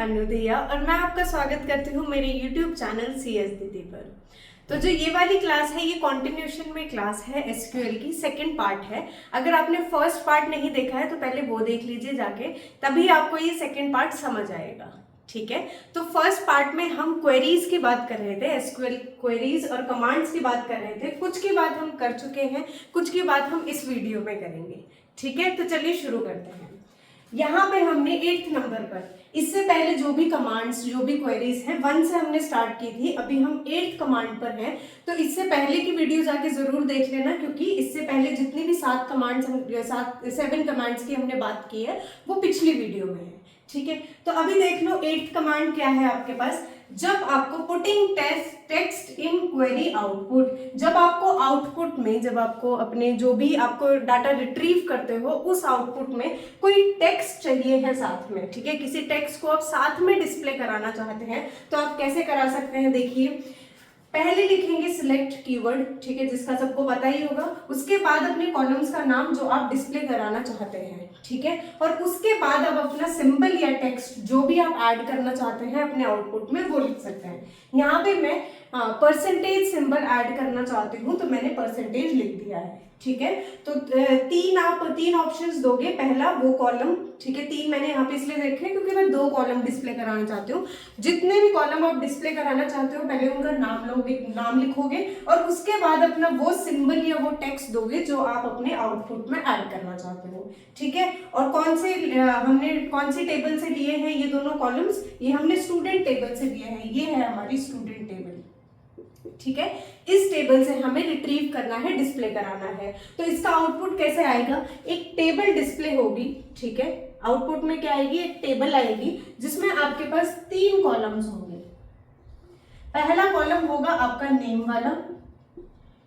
अनुदया और मैं आपका स्वागत करती हूँ मेरे YouTube चैनल CS दीदी पर। तो जो ये वाली क्लास है ये कॉन्टिन्यूशन में क्लास है, एसक्यूएल की सेकंड पार्ट है। अगर आपने फर्स्ट पार्ट नहीं देखा है तो पहले वो देख लीजिए जाके, तभी आपको ये सेकंड पार्ट समझ आएगा। ठीक है, तो फर्स्ट पार्ट में हम क्वेरीज की बात कर रहे थे, एसक्यूएल क्वेरीज और कमांड्स की बात कर रहे थे। कुछ की बात हम कर चुके हैं, कुछ की बात हम इस वीडियो में करेंगे। ठीक है, तो चलिए शुरू करते हैं। यहाँ पे हमने 8th नंबर पर, इससे पहले जो भी कमांड्स जो भी क्वेरीज हैं 1 से हमने स्टार्ट की थी, अभी हम 8th कमांड पर हैं। तो इससे पहले की वीडियो जाके जरूर देख लेना, क्योंकि इससे पहले जितनी भी 7 कमांड्स की हमने बात की है वो पिछली वीडियो में है। ठीक है, तो अभी देख लो 8th कमांड क्या है आपके पास। जब आपको putting text in query output, जब आपको आउटपुट में, जब आपको अपने जो भी आपको डाटा रिट्रीव करते हो उस आउटपुट में कोई टेक्स्ट चाहिए है साथ में। ठीक है, किसी टेक्स्ट को आप साथ में डिस्प्ले कराना चाहते हैं तो आप कैसे करा सकते हैं। देखिए, पहले लिखेंगे सिलेक्ट कीवर्ड, ठीक है, जिसका सबको पता ही होगा। उसके बाद अपने कॉलम्स का नाम जो आप डिस्प्ले कराना चाहते हैं, ठीक है, और उसके बाद अब अपना सिंबल या टेक्स्ट जो भी आप ऐड करना चाहते हैं अपने आउटपुट में वो लिख सकते हैं। यहाँ पे मैं परसेंटेज सिंबल ऐड करना चाहती हूँ तो मैंने परसेंटेज लिख दिया है। ठीक है, तो तीन ऑप्शंस दोगे। पहला वो कॉलम, ठीक है, 3 मैंने यहाँ पे इसलिए रखे क्योंकि मैं 2 कॉलम डिस्प्ले कराना चाहती हूँ। जितने भी कॉलम आप डिस्प्ले कराना चाहते हो पहले उनका नाम लिखोगे और उसके बाद अपना वो सिंबल या वो टेक्स्ट दोगे जो आप अपने आउटपुट में ऐड करना चाहते हो। ठीक है, और हमने कौन सी टेबल से लिए हैं ये दोनों कॉलम्स, ये हमने स्टूडेंट टेबल से लिए हैं। ये है हमारी स्टूडेंट टेबल। ठीक है, इस टेबल से हमें रिट्रीव करना है, डिस्प्ले कराना है। तो इसका आउटपुट कैसे आएगा, एक टेबल डिस्प्ले होगी। ठीक है, आउटपुट में क्या आएगी, एक टेबल आएगी जिसमें आपके पास 3 कॉलम्स होंगे। पहला कॉलम होगा आपका नेम वाला,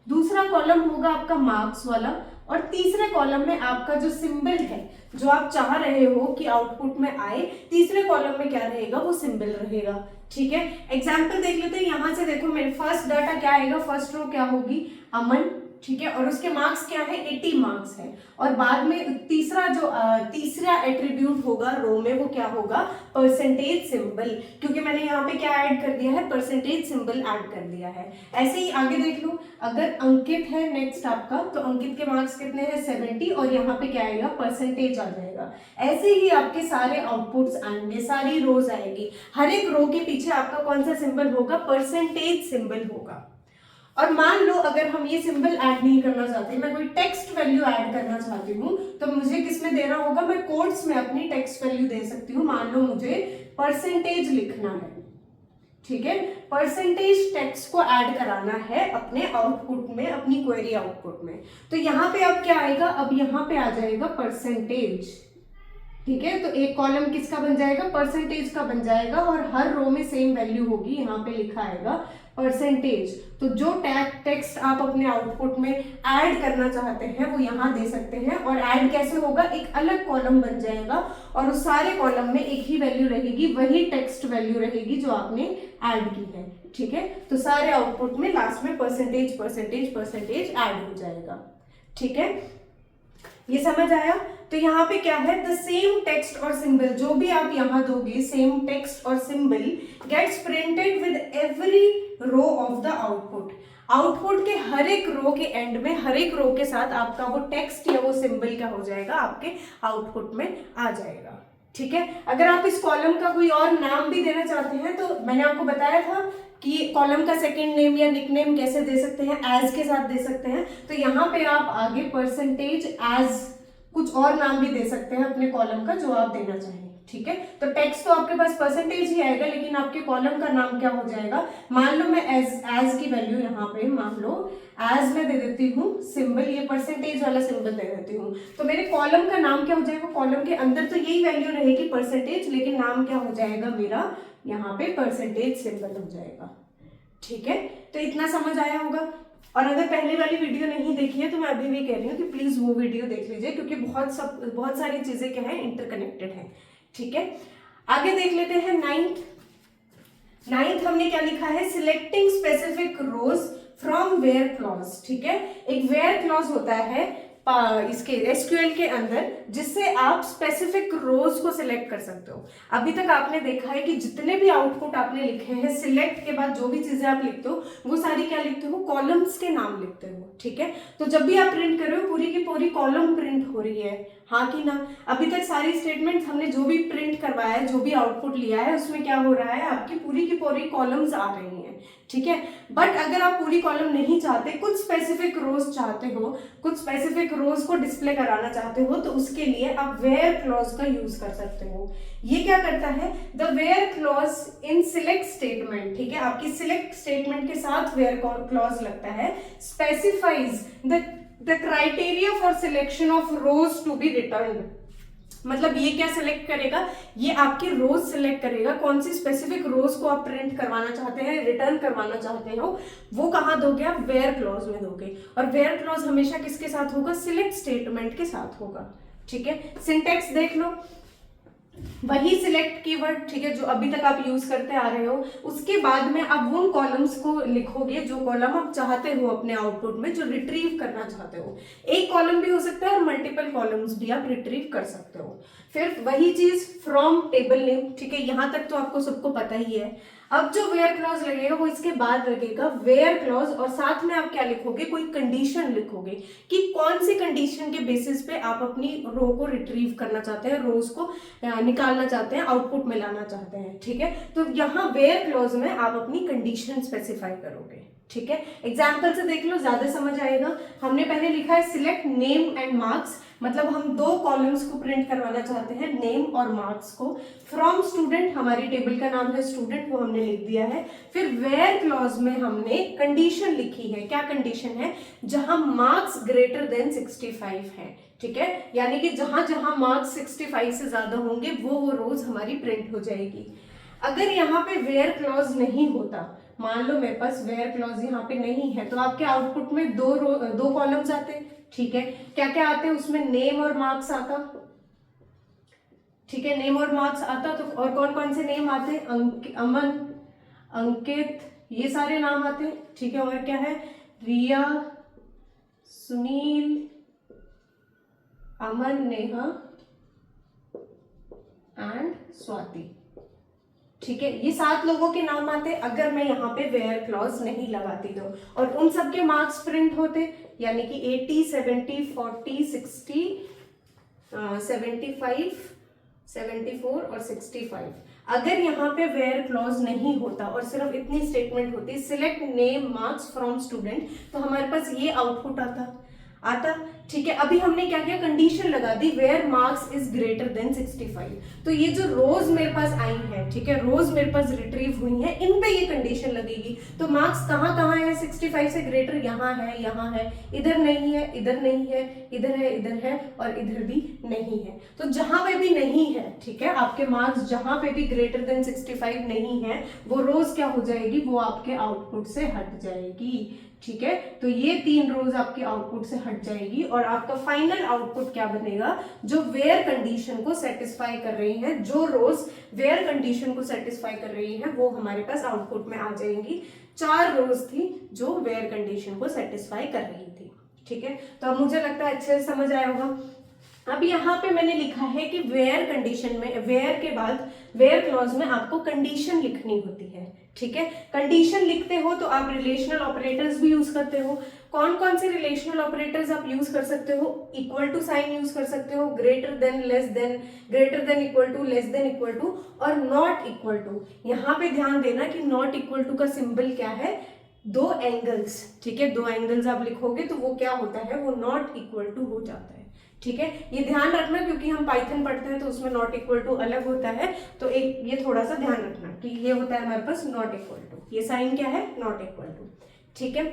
दूसरा कॉलम होगा आपका मार्क्स वाला, और तीसरे कॉलम में आपका जो सिंबल है जो आप चाह रहे हो कि आउटपुट में आए, तीसरे कॉलम में क्या रहेगा, वो सिंबल रहेगा। ठीक है, एग्जाम्पल देख लेते हैं। यहां से देखो मेरे फर्स्ट डाटा क्या आएगा, फर्स्ट रो क्या होगी, अमन। ठीक है, और उसके मार्क्स क्या है, 80 मार्क्स है। और बाद में तीसरा एट्रीब्यूट होगा रो में, वो क्या होगा, परसेंटेज सिंबल, क्योंकि मैंने यहाँ पे क्या ऐड कर दिया है, परसेंटेज सिंबल ऐड कर दिया है। ऐसे ही आगे देख लो, अगर अंकित है नेक्स्ट आपका, तो अंकित के मार्क्स कितने हैं, 70, और यहाँ पे क्या आएगा, परसेंटेज आ जाएगा। ऐसे ही आपके सारे आउटपुट्स आएंगे, सारी रोज आएगी। हर एक रो के पीछे आपका कौन सा सिंबल होगा, परसेंटेज सिंबल होगा। और मान लो अगर हम ये सिंबल ऐड नहीं करना चाहते, मैं कोई टेक्स्ट वैल्यू ऐड करना चाहती हूँ, तो मुझे किसमें देना होगा, मैं कोट्स में अपनी टेक्स्ट वैल्यू दे सकती हूँ। मान लो मुझे परसेंटेज लिखना है। ठीक है, परसेंटेज टेक्स्ट को ऐड कराना है अपने आउटपुट में, अपनी क्वेरी आउटपुट में। तो यहाँ पे अब क्या आएगा, अब यहाँ पे आ जाएगा परसेंटेज। ठीक है, तो एक कॉलम किसका बन जाएगा, परसेंटेज का बन जाएगा, और हर रो में सेम वैल्यू होगी। यहाँ पे लिखा आएगा परसेंटेज। तो जो टेक्स्ट आप अपने आउटपुट में ऐड करना चाहते हैं वो यहाँ दे सकते हैं। और ऐड कैसे होगा, एक अलग कॉलम बन जाएगा और उस सारे कॉलम में एक ही वैल्यू रहेगी, वही टेक्स्ट वैल्यू रहेगी जो आपने ऐड की है। ठीक है, तो सारे आउटपुट में लास्ट में परसेंटेज परसेंटेज परसेंटेज ऐड हो जाएगा। ठीक है, ये समझ आया। तो यहाँ पे क्या है, द सेम टेक्स्ट और सिंबल, जो भी आप यहाँ दोगे सेम टेक्स्ट और symbol gets printed with every row of the output. Output के हर एक रो के एंड में, हर एक रो के साथ आपका वो टेक्स्ट या वो सिंबल क्या हो जाएगा, आपके आउटपुट में आ जाएगा। ठीक है, अगर आप इस कॉलम का कोई और नाम भी देना चाहते हैं तो मैंने आपको बताया था कि कॉलम का सेकंड नेम या निकनेम कैसे दे सकते हैं, एज के साथ दे सकते हैं। तो यहाँ पे आप आगे परसेंटेज एज कुछ और नाम भी दे सकते हैं अपने कॉलम का जो आप देना चाहें। ठीक है, तो टेक्स्ट तो आपके पास परसेंटेज ही आएगा, लेकिन आपके कॉलम का नाम क्या हो जाएगा, मान लो मैं एज की वैल्यू यहाँ पे मान लो एज में दे देती हूँ सिंबल, ये परसेंटेज वाला सिंबल दे देती हूँ। तो मेरे कॉलम का नाम क्या हो जाएगा, कॉलम के अंदर तो यही वैल्यू रहेगी परसेंटेज, लेकिन नाम क्या हो जाएगा मेरा, यहाँ पे परसेंटेज सिंबल हो जाएगा। ठीक है, तो इतना समझ आया होगा। और अगर पहले वाली वीडियो नहीं देखी है तो मैं अभी भी कह रही हूँ कि प्लीज वो वीडियो देख लीजिए, क्योंकि बहुत सारी चीजें क्या है, इंटरकनेक्टेड है। ठीक है, आगे देख लेते हैं। नाइन्थ हमने क्या लिखा है, selecting specific rows from where clause. ठीक है, एक वेयर क्लॉज होता है इसके एसक्यूएल के अंदर, जिससे आप स्पेसिफिक रोज को सिलेक्ट कर सकते हो। अभी तक आपने देखा है कि जितने भी आउटपुट आपने लिखे हैं, सिलेक्ट के बाद जो भी चीजें आप लिखते हो वो सारी क्या लिखते हो, कॉलम्स के नाम लिखते हो, ठीक है। तो जब भी आप प्रिंट कर रहे हो पूरी की पूरी कॉलम प्रिंट हो रही है, हाँ कि ना। अभी तक सारी स्टेटमेंट हमने जो भी प्रिंट करवाया है, जो भी आउटपुट लिया है, उसमें क्या हो रहा है, आपकी पूरी की पूरी कॉलम्स आ रही हैं, ठीक है। बट अगर आप पूरी कॉलम नहीं चाहते, कुछ स्पेसिफिक रोज चाहते हो, कुछ स्पेसिफिक रोज को डिस्प्ले कराना चाहते हो, तो उसके लिए आप वेयर क्लॉज का यूज कर सकते हो। ये क्या करता है, the where clause in select statement, ठीक है, आपकी सिलेक्ट स्टेटमेंट के साथ वेयर क्लॉज लगता है, specifies the criteria for selection of rows to be return. मतलब ये क्या सिलेक्ट करेगा, ये आपकी रोज सिलेक्ट करेगा, कौन सी स्पेसिफिक रोज को आप प्रिंट करवाना चाहते हैं, रिटर्न करवाना चाहते हो, वो कहाँ दोगे आप, वेयर क्लॉज में दोगे। और वेयर क्लॉज हमेशा किसके साथ होगा, सिलेक्ट स्टेटमेंट के साथ होगा, ठीक है। सिंटेक्स देख लो, वही सिलेक्ट कीवर्ड, ठीक है, जो अभी तक आप यूज करते आ रहे हो, उसके बाद में आप उन कॉलम्स को लिखोगे जो कॉलम आप चाहते हो अपने आउटपुट में, जो रिट्रीव करना चाहते हो। एक कॉलम भी हो सकता है और मल्टीपल कॉलम्स भी आप रिट्रीव कर सकते हो। फिर वही चीज फ्रॉम टेबल नेम, ठीक है, यहां तक तो आपको सबको पता ही है। अब जो वेयर क्लॉज लगेगा वो इसके बाद लगेगा वेयर क्लॉज, और साथ में आप क्या लिखोगे, कोई कंडीशन लिखोगे कि कौन सी कंडीशन के बेसिस पे आप अपनी रो को रिट्रीव करना चाहते हैं, रोज को निकालना चाहते हैं, आउटपुट में लाना चाहते हैं, ठीक है। तो यहाँ वेयर क्लॉज में आप अपनी कंडीशन स्पेसिफाई करोगे, ठीक है। एग्जाम्पल से देख लो, ज्यादा समझ आएगा। हमने पहले लिखा है सिलेक्ट नेम एंड मार्क्स, मतलब हम दो कॉलम्स को प्रिंट करवाना चाहते हैं, नेम और मार्क्स को। फ्रॉम स्टूडेंट, हमारी टेबल का नाम है स्टूडेंट, वो हमने लिख दिया है। फिर वेयर क्लॉज में हमने कंडीशन लिखी है, क्या कंडीशन है, जहां मार्क्स ग्रेटर देन 65 है, ठीक है, यानी कि जहां जहां मार्क्स 65 से ज्यादा होंगे वो रोज हमारी प्रिंट हो जाएगी। अगर यहाँ पे वेयर क्लॉज नहीं होता, मान लो मेरे पास वेयर क्लॉज यहाँ पे नहीं है, तो आपके आउटपुट में दो कॉलम्स आते, ठीक है। क्या क्या आते हैं उसमें, नेम और मार्क्स आता, ठीक है, नेम और मार्क्स आता। तो और कौन कौन से नेम आते हैं, अमन, अंकित, ये सारे नाम आते हैं, ठीक है। और क्या है, रिया, सुनील, अमन, नेहा एंड स्वाति, ठीक है, ये 7 लोगों के नाम आते अगर मैं यहाँ पे वेयर क्लॉज नहीं लगाती तो। और उन सबके मार्क्स प्रिंट होते, यानी कि 80, 70, 40, 60, 75, 74 और 65। अगर यहाँ पे वेयर क्लॉज नहीं होता और सिर्फ इतनी स्टेटमेंट होती, select name marks from student, तो हमारे पास ये आउटपुट आता, ठीक है। अभी हमने क्या किया, कंडीशन लगा दी, where marks is greater than 65। तो ये जो रोज मेरे पास आई है, ठीक है, रोज मेरे पास रिट्रीव हुई है, इन पे ये कंडीशन लगेगी। तो मार्क्स कहाँ कहाँ है, 65 से ग्रेटर, यहाँ है, इधर नहीं है, इधर नहीं है, इधर है और इधर भी नहीं है। तो जहां पे भी नहीं है, ठीक है, आपके मार्क्स जहां पे भी ग्रेटर देन 65 नहीं है, वो रोज क्या हो जाएगी, वो आपके आउटपुट से हट जाएगी, ठीक है। तो ये 3 रोज आपके आउटपुट से हट जाएगी और आपका फाइनल आउटपुट क्या बनेगा, जो वेयर कंडीशन को सेटिस्फाई कर रही है, जो रोज वेयर कंडीशन को सेटिस्फाई कर रही है, वो हमारे पास आउटपुट में आ जाएंगी। 4 रोज थी जो वेयर कंडीशन को सेटिस्फाई कर रही थी, ठीक है। तो अब मुझे लगता है अच्छे से समझ आया होगा। अब यहाँ पे मैंने लिखा है कि वेयर कंडीशन में, वेयर के बाद वेयर क्लॉज में आपको कंडीशन लिखनी होती है, ठीक है। कंडीशन लिखते हो तो आप रिलेशनल ऑपरेटर्स भी यूज करते हो। कौन कौन से रिलेशनल ऑपरेटर्स आप यूज कर सकते हो, इक्वल टू साइन यूज कर सकते हो, greater than, less than, greater than equal to, less than equal to और नॉट इक्वल टू। यहाँ पे ध्यान देना कि नॉट इक्वल टू का सिंबल क्या है, 2 एंगल्स, ठीक है, 2 एंगल्स आप लिखोगे तो वो क्या होता है, वो नॉट इक्वल टू हो जाता है, ठीक है। ये ध्यान रखना क्योंकि हम पाइथन पढ़ते हैं तो उसमें नॉट इक्वल टू अलग होता है, तो एक ये थोड़ा सा ध्यान रखना कि ये होता है हमारे पास नॉट इक्वल टू, ये साइन क्या है, नॉट इक्वल टू, ठीक है।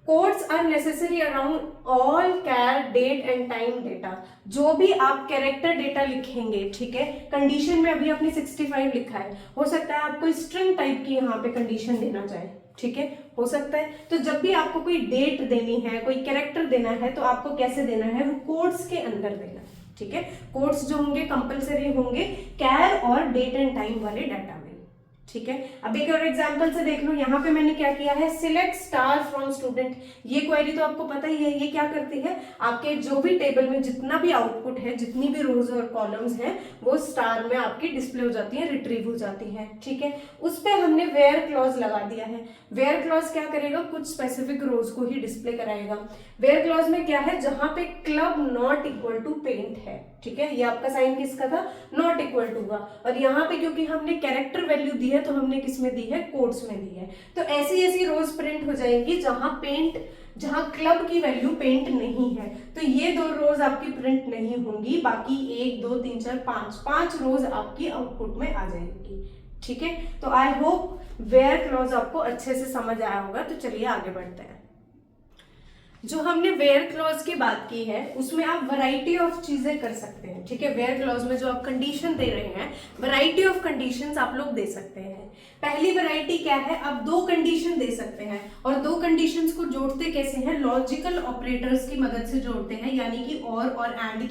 Codes are necessary around all char date and time data, जो भी आप कैरेक्टर डेटा लिखेंगे, ठीक है। कंडीशन में अभी आपने 65 लिखा है, हो सकता है आपको स्ट्रिंग टाइप की यहाँ पे कंडीशन देना चाहे, ठीक है, हो सकता है। तो जब भी आपको कोई डेट देनी है, कोई कैरेक्टर देना है, तो आपको कैसे देना है, वो कोड्स के अंदर देना है, ठीक है। कोड्स जो होंगे कंपलसरी होंगे कैर और डेट एंड टाइम वाले डाटा में, ठीक है। अब एक और एग्जांपल से देख लो, यहाँ पे मैंने क्या किया है, सिलेक्ट स्टार फ्रॉम स्टूडेंट। ये क्वेरी तो आपको पता ही है, ये क्या करती है, आपके जो भी टेबल में जितना भी आउटपुट है, जितनी भी रोज और कॉलम्स हैं, वो स्टार में आपकी डिस्प्ले हो जाती है, रिट्रीव हो जाती है। ठीक है, उस पर हमने वेयर क्लॉज लगा दिया है। वेयर क्लॉज क्या करेगा, कुछ स्पेसिफिक रोज को ही डिस्प्ले कराएगा। वेयर क्लॉज में क्या है, जहां पे club not equal to paint है, ठीक है, ये आपका साइन किसका था, नॉट इक्वल टू का, और यहाँ पे क्योंकि हमने कैरेक्टर वैल्यू दी है तो हमने किस में दी है, कोट्स में दी है। तो ऐसी ऐसी रोज प्रिंट हो जाएंगी जहां क्लब की वैल्यू पेंट नहीं है, तो ये 2 रोज आपकी प्रिंट नहीं होंगी, बाकी 1 2 3 4 5 रोज आपकी आउटपुट में आ जाएंगी। ठीक है, तो आई होप वेयर क्लॉज आपको अच्छे से समझ आया होगा। तो चलिए आगे बढ़ते हैं। जो हमने वेयर क्लॉज की बात की है उसमें आप वैरायटी ऑफ चीजें कर सकते हैं। ठीक है, वेयर क्लॉज में जो आप कंडीशन दे रहे हैं, वैरायटी ऑफ कंडीशंस आप लोग दे सकते हैं। पहली वैरायटी क्या है, आप 2 कंडीशन दे सकते हैं, और 2 कंडीशंस को जोड़ते कैसे हैं, लॉजिकल ऑपरेटर्स की मदद से जोड़ते हैं, यानी कि और एंड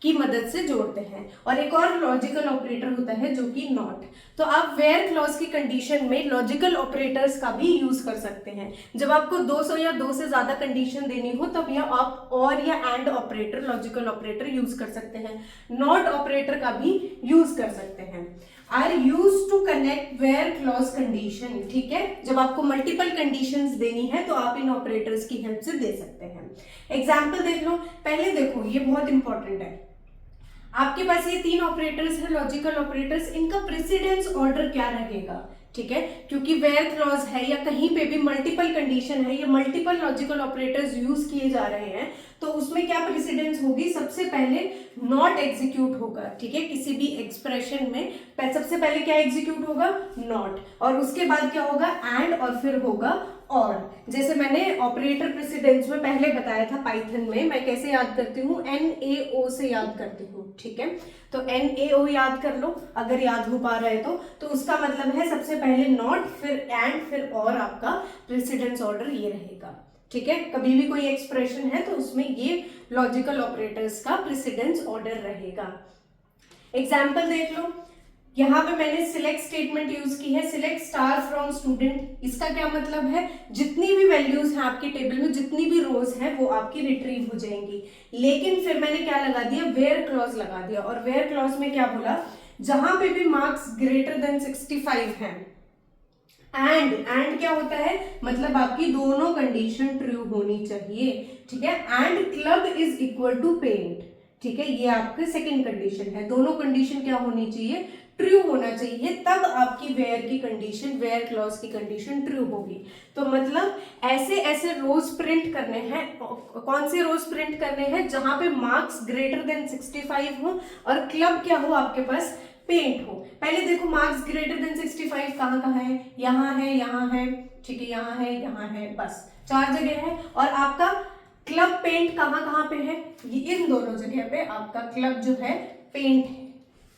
की मदद से जोड़ते हैं। और एक और लॉजिकल ऑपरेटर होता है जो कि नॉट। तो आप वेयर क्लॉज की कंडीशन में लॉजिकल ऑपरेटर्स का भी यूज कर सकते हैं। जब आपको 200 या 2 से ज्यादा कंडीशन देनी हो तब यह आप और या and operator, logical operator use कर सकते हैं। नॉट ऑपरेटर का भी यूज कर सकते हैं। Are use to connect where clause condition. ठीक है, जब आपको मल्टीपल कंडीशंस देनी है तो आप इन ऑपरेटर्स की हेल्प से दे सकते हैं। एग्जाम्पल देख लो। पहले देखो, ये बहुत इंपॉर्टेंट है, आपके पास ये 3 ऑपरेटर्स है, लॉजिकल ऑपरेटर्स, इनका प्रेसिडेंस ऑर्डर क्या रहेगा। ठीक है, क्योंकि वेयर क्लॉज है या कहीं पे भी मल्टीपल कंडीशन है या मल्टीपल लॉजिकल ऑपरेटर्स यूज किए जा रहे हैं, तो उसमें क्या प्रेसिडेंस होगी, सबसे पहले नॉट एग्जीक्यूट होगा। ठीक है, किसी भी एक्सप्रेशन में सबसे पहले क्या एग्जीक्यूट होगा, नॉट, और उसके बाद क्या होगा, एंड, और फिर होगा और। जैसे मैंने ऑपरेटर प्रेसिडेंस में पहले बताया था पाइथन में, मैं कैसे याद करती हूँ, NaO से याद करती हूँ। ठीक है, तो NaO याद कर लो अगर याद हो पा रहा है तो उसका मतलब है सबसे पहले नॉट, फिर एंड, फिर और, आपका प्रेसिडेंस ऑर्डर ये रहेगा। ठीक है, कभी भी कोई एक्सप्रेशन है तो उसमें ये लॉजिकल ऑपरेटर्स का प्रेसिडेंस ऑर्डर रहेगा। एग्जाम्पल देख लो, यहाँ पे मैंने सिलेक्ट स्टेटमेंट यूज की है, सिलेक्ट स्टार फ्रॉम स्टूडेंट। इसका क्या मतलब है, जितनी भी वैल्यूज हैं आपके टेबल में, जितनी भी रोज हैं वो आपकी रिट्रीव हो जाएंगी। लेकिन फिर मैंने क्या लगा दिया, वेयर क्लॉज लगा दिया, और वेयर क्लॉज में क्या बोला, जहां पे भी मार्क्स ग्रेटर देन 65 हैं, एंड क्या होता है, मतलब आपकी दोनों कंडीशन ट्रू होनी चाहिए। ठीक है, and club is equal to paint. ठीक है, ये आपकी सेकंड कंडीशन है, दोनों कंडीशन क्या होनी चाहिए, ट्रू होना चाहिए, तब आपकी वेयर की कंडीशन, वेयर क्लॉज की कंडीशन ट्रू होगी। तो मतलब ऐसे ऐसे रोज प्रिंट करने हैं, कौन से रोज प्रिंट करने हैं, जहां पे मार्क्स ग्रेटर देन 65 हो और क्लब क्या हो आपके पास, पेंट हो। पहले देखो, मार्क्स ग्रेटर देन 65 कहाँ कहाँ है, यहाँ है, यहाँ है, ठीक है, यहाँ है, यहाँ है, बस 4 जगह है। और आपका क्लब पेंट कहाँ कहाँ पे है, ये इन दोनों जगह पे आपका क्लब जो है पेंट है।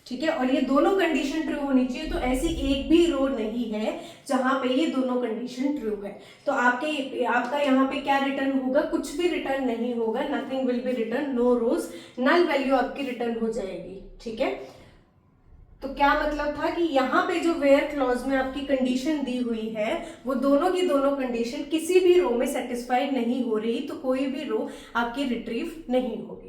ठीक है, और ये दोनों कंडीशन ट्रू होनी चाहिए, तो ऐसी एक भी रो नहीं है जहां पे ये दोनों कंडीशन ट्रू है। तो आपका यहाँ पे क्या रिटर्न होगा, कुछ भी रिटर्न नहीं होगा, nothing will be return, no rows, null value आपकी रिटर्न हो जाएगी। ठीक है, तो क्या मतलब था कि यहाँ पे जो वेयर क्लॉज में आपकी कंडीशन दी हुई है, वो दोनों की दोनों कंडीशन किसी भी रो में सेटिस्फाइड नहीं हो रही, तो कोई भी रो आपकी रिट्रीव नहीं होगी।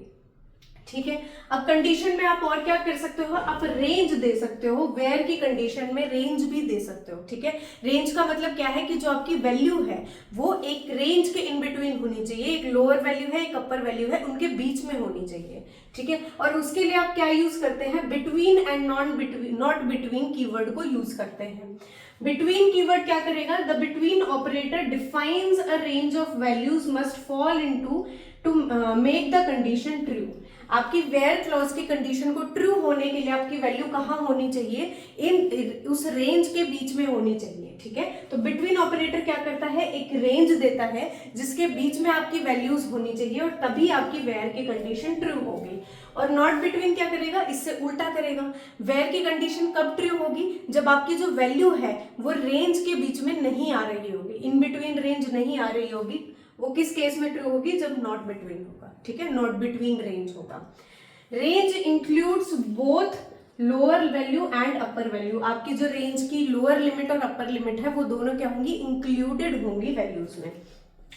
ठीक है, अब कंडीशन में आप और क्या कर सकते हो, आप रेंज दे सकते हो, वेयर की कंडीशन में रेंज भी दे सकते हो। ठीक है, रेंज का मतलब क्या है कि जो आपकी वैल्यू है वो एक रेंज के इन बिटवीन होनी चाहिए, एक लोअर वैल्यू है, एक अपर वैल्यू है, उनके बीच में होनी चाहिए। ठीक है, और उसके लिए आप क्या यूज करते हैं, between and not between keyword को यूज करते हैं। बिटवीन कीवर्ड क्या करेगा, the between operator defines a range of values must fall into two make the condition true. आपकी वेयर क्लॉज की कंडीशन को ट्रू होने के लिए आपकी वैल्यू कहाँ होनी चाहिए, इन उस रेंज के बीच में होनी चाहिए। ठीक है, तो बिटवीन ऑपरेटर क्या करता है, एक रेंज देता है जिसके बीच में आपकी वैल्यूज होनी चाहिए, और तभी आपकी वेयर की कंडीशन ट्रू होगी। और नॉट बिटवीन क्या करेगा, इससे उल्टा करेगा, वेयर की कंडीशन कब ट्रू होगी, जब आपकी जो वैल्यू है वो रेंज के बीच में नहीं आ रही होगी, इन बिटवीन रेंज नहीं आ रही होगी। वो किस केस में ट्रू होगी, जब नॉट बिटवीन होगा। ठीक है, नॉट बिटवीन रेंज होगा। Range includes both lower value and upper value, आपकी जो रेंज की लोअर लिमिट और अपर लिमिट है वो दोनों क्या होंगी, इंक्लूडेड होंगी वैल्यूज में।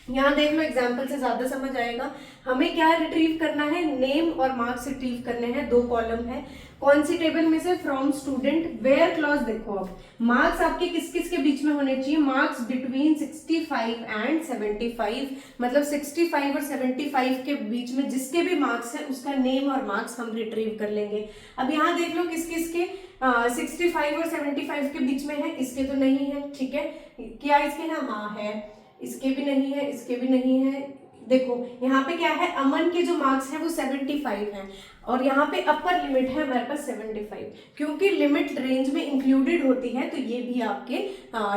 यहाँ देख लो एग्जाम्पल से ज्यादा समझ आएगा। हमें क्या रिट्रीव करना है, नेम और मार्क्स रिट्रीव करने हैं, 2 कॉलम है। कौन सी टेबल में से, फ्रॉम स्टूडेंट वेयर क्लॉज। देखो अब मार्क्स आपके किस किस के बीच में होने चाहिए, मार्क्स बिटवीन 65 एंड 75, मतलब 65 और 75 के बीच में जिसके भी मार्क्स है उसका नेम और मार्क्स हम रिट्रीव कर लेंगे। अब यहाँ देख लो किस किस के 65 और 75 के बीच में है, इसके तो नहीं है, ठीक है। क्या इसके है, हाँ है, इसके भी नहीं है, इसके भी नहीं है। देखो यहाँ पे क्या है, अमन के जो मार्क्स हैं वो 75 हैं और यहाँ पे अपर लिमिट है हमारे पास 75, क्योंकि लिमिट रेंज में इंक्लूडेड होती है तो ये भी आपके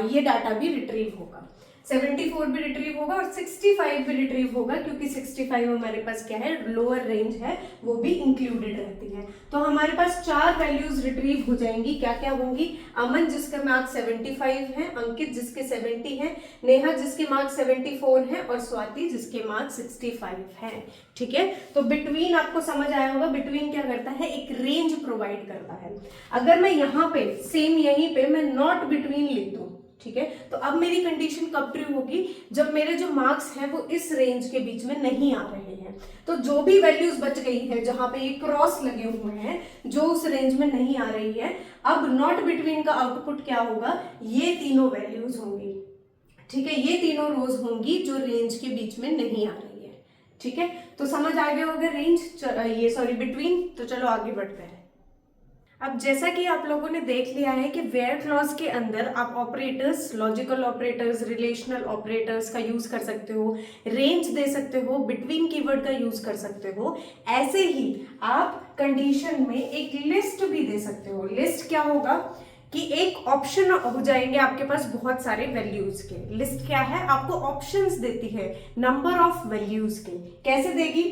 ये डाटा भी रिट्रीव होगा। 74 भी रिट्रीव होगा और 65 भी रिट्रीव होगा, क्योंकि 65 हमारे पास क्या है, लोअर रेंज है, वो भी इंक्लूडेड रहती है। तो हमारे पास 4 वैल्यूज रिट्रीव हो जाएंगी। क्या क्या होंगी, अमन जिसके मार्क्स 75 हैं, अंकित जिसके 70 हैं, नेहा जिसके मार्क्स 74 हैं और स्वाति जिसके मार्क्स 65 हैं। ठीक है, तो बिटवीन आपको समझ आया होगा, बिटवीन क्या करता है, एक रेंज प्रोवाइड करता है। अगर मैं यहाँ पे सेम यहीं पे मैं नॉट बिटवीन लिख दूं, ठीक है, तो अब मेरी कंडीशन कब ट्रू होगी, जब मेरे जो मार्क्स हैं वो इस रेंज के बीच में नहीं आ रहे हैं। तो जो भी वैल्यूज बच गई है जहां पे ये क्रॉस लगे हुए हैं, जो उस रेंज में नहीं आ रही है, अब नॉट बिटवीन का आउटपुट क्या होगा, ये तीनों वैल्यूज होंगी। ठीक है, ये तीनों रोज होंगी जो रेंज के बीच में नहीं आ रही है। ठीक है, तो समझ आ गया होगा रेंज, ये सॉरी बिटवीन। तो चलो आगे बढ़ते हैं। अब जैसा कि आप लोगों ने देख लिया है कि वेयर क्लॉज के अंदर आप operators, logical operators, relational operators का यूज कर सकते हो, रेंज दे सकते हो, बिटवीन कीवर्ड का यूज कर सकते हो। ऐसे ही आप कंडीशन में एक लिस्ट भी दे सकते हो। लिस्ट क्या होगा कि एक ऑप्शन हो जाएंगे आपके पास बहुत सारे वैल्यूज के। लिस्ट क्या है, आपको ऑप्शंस देती है नंबर ऑफ वैल्यूज के। कैसे देगी,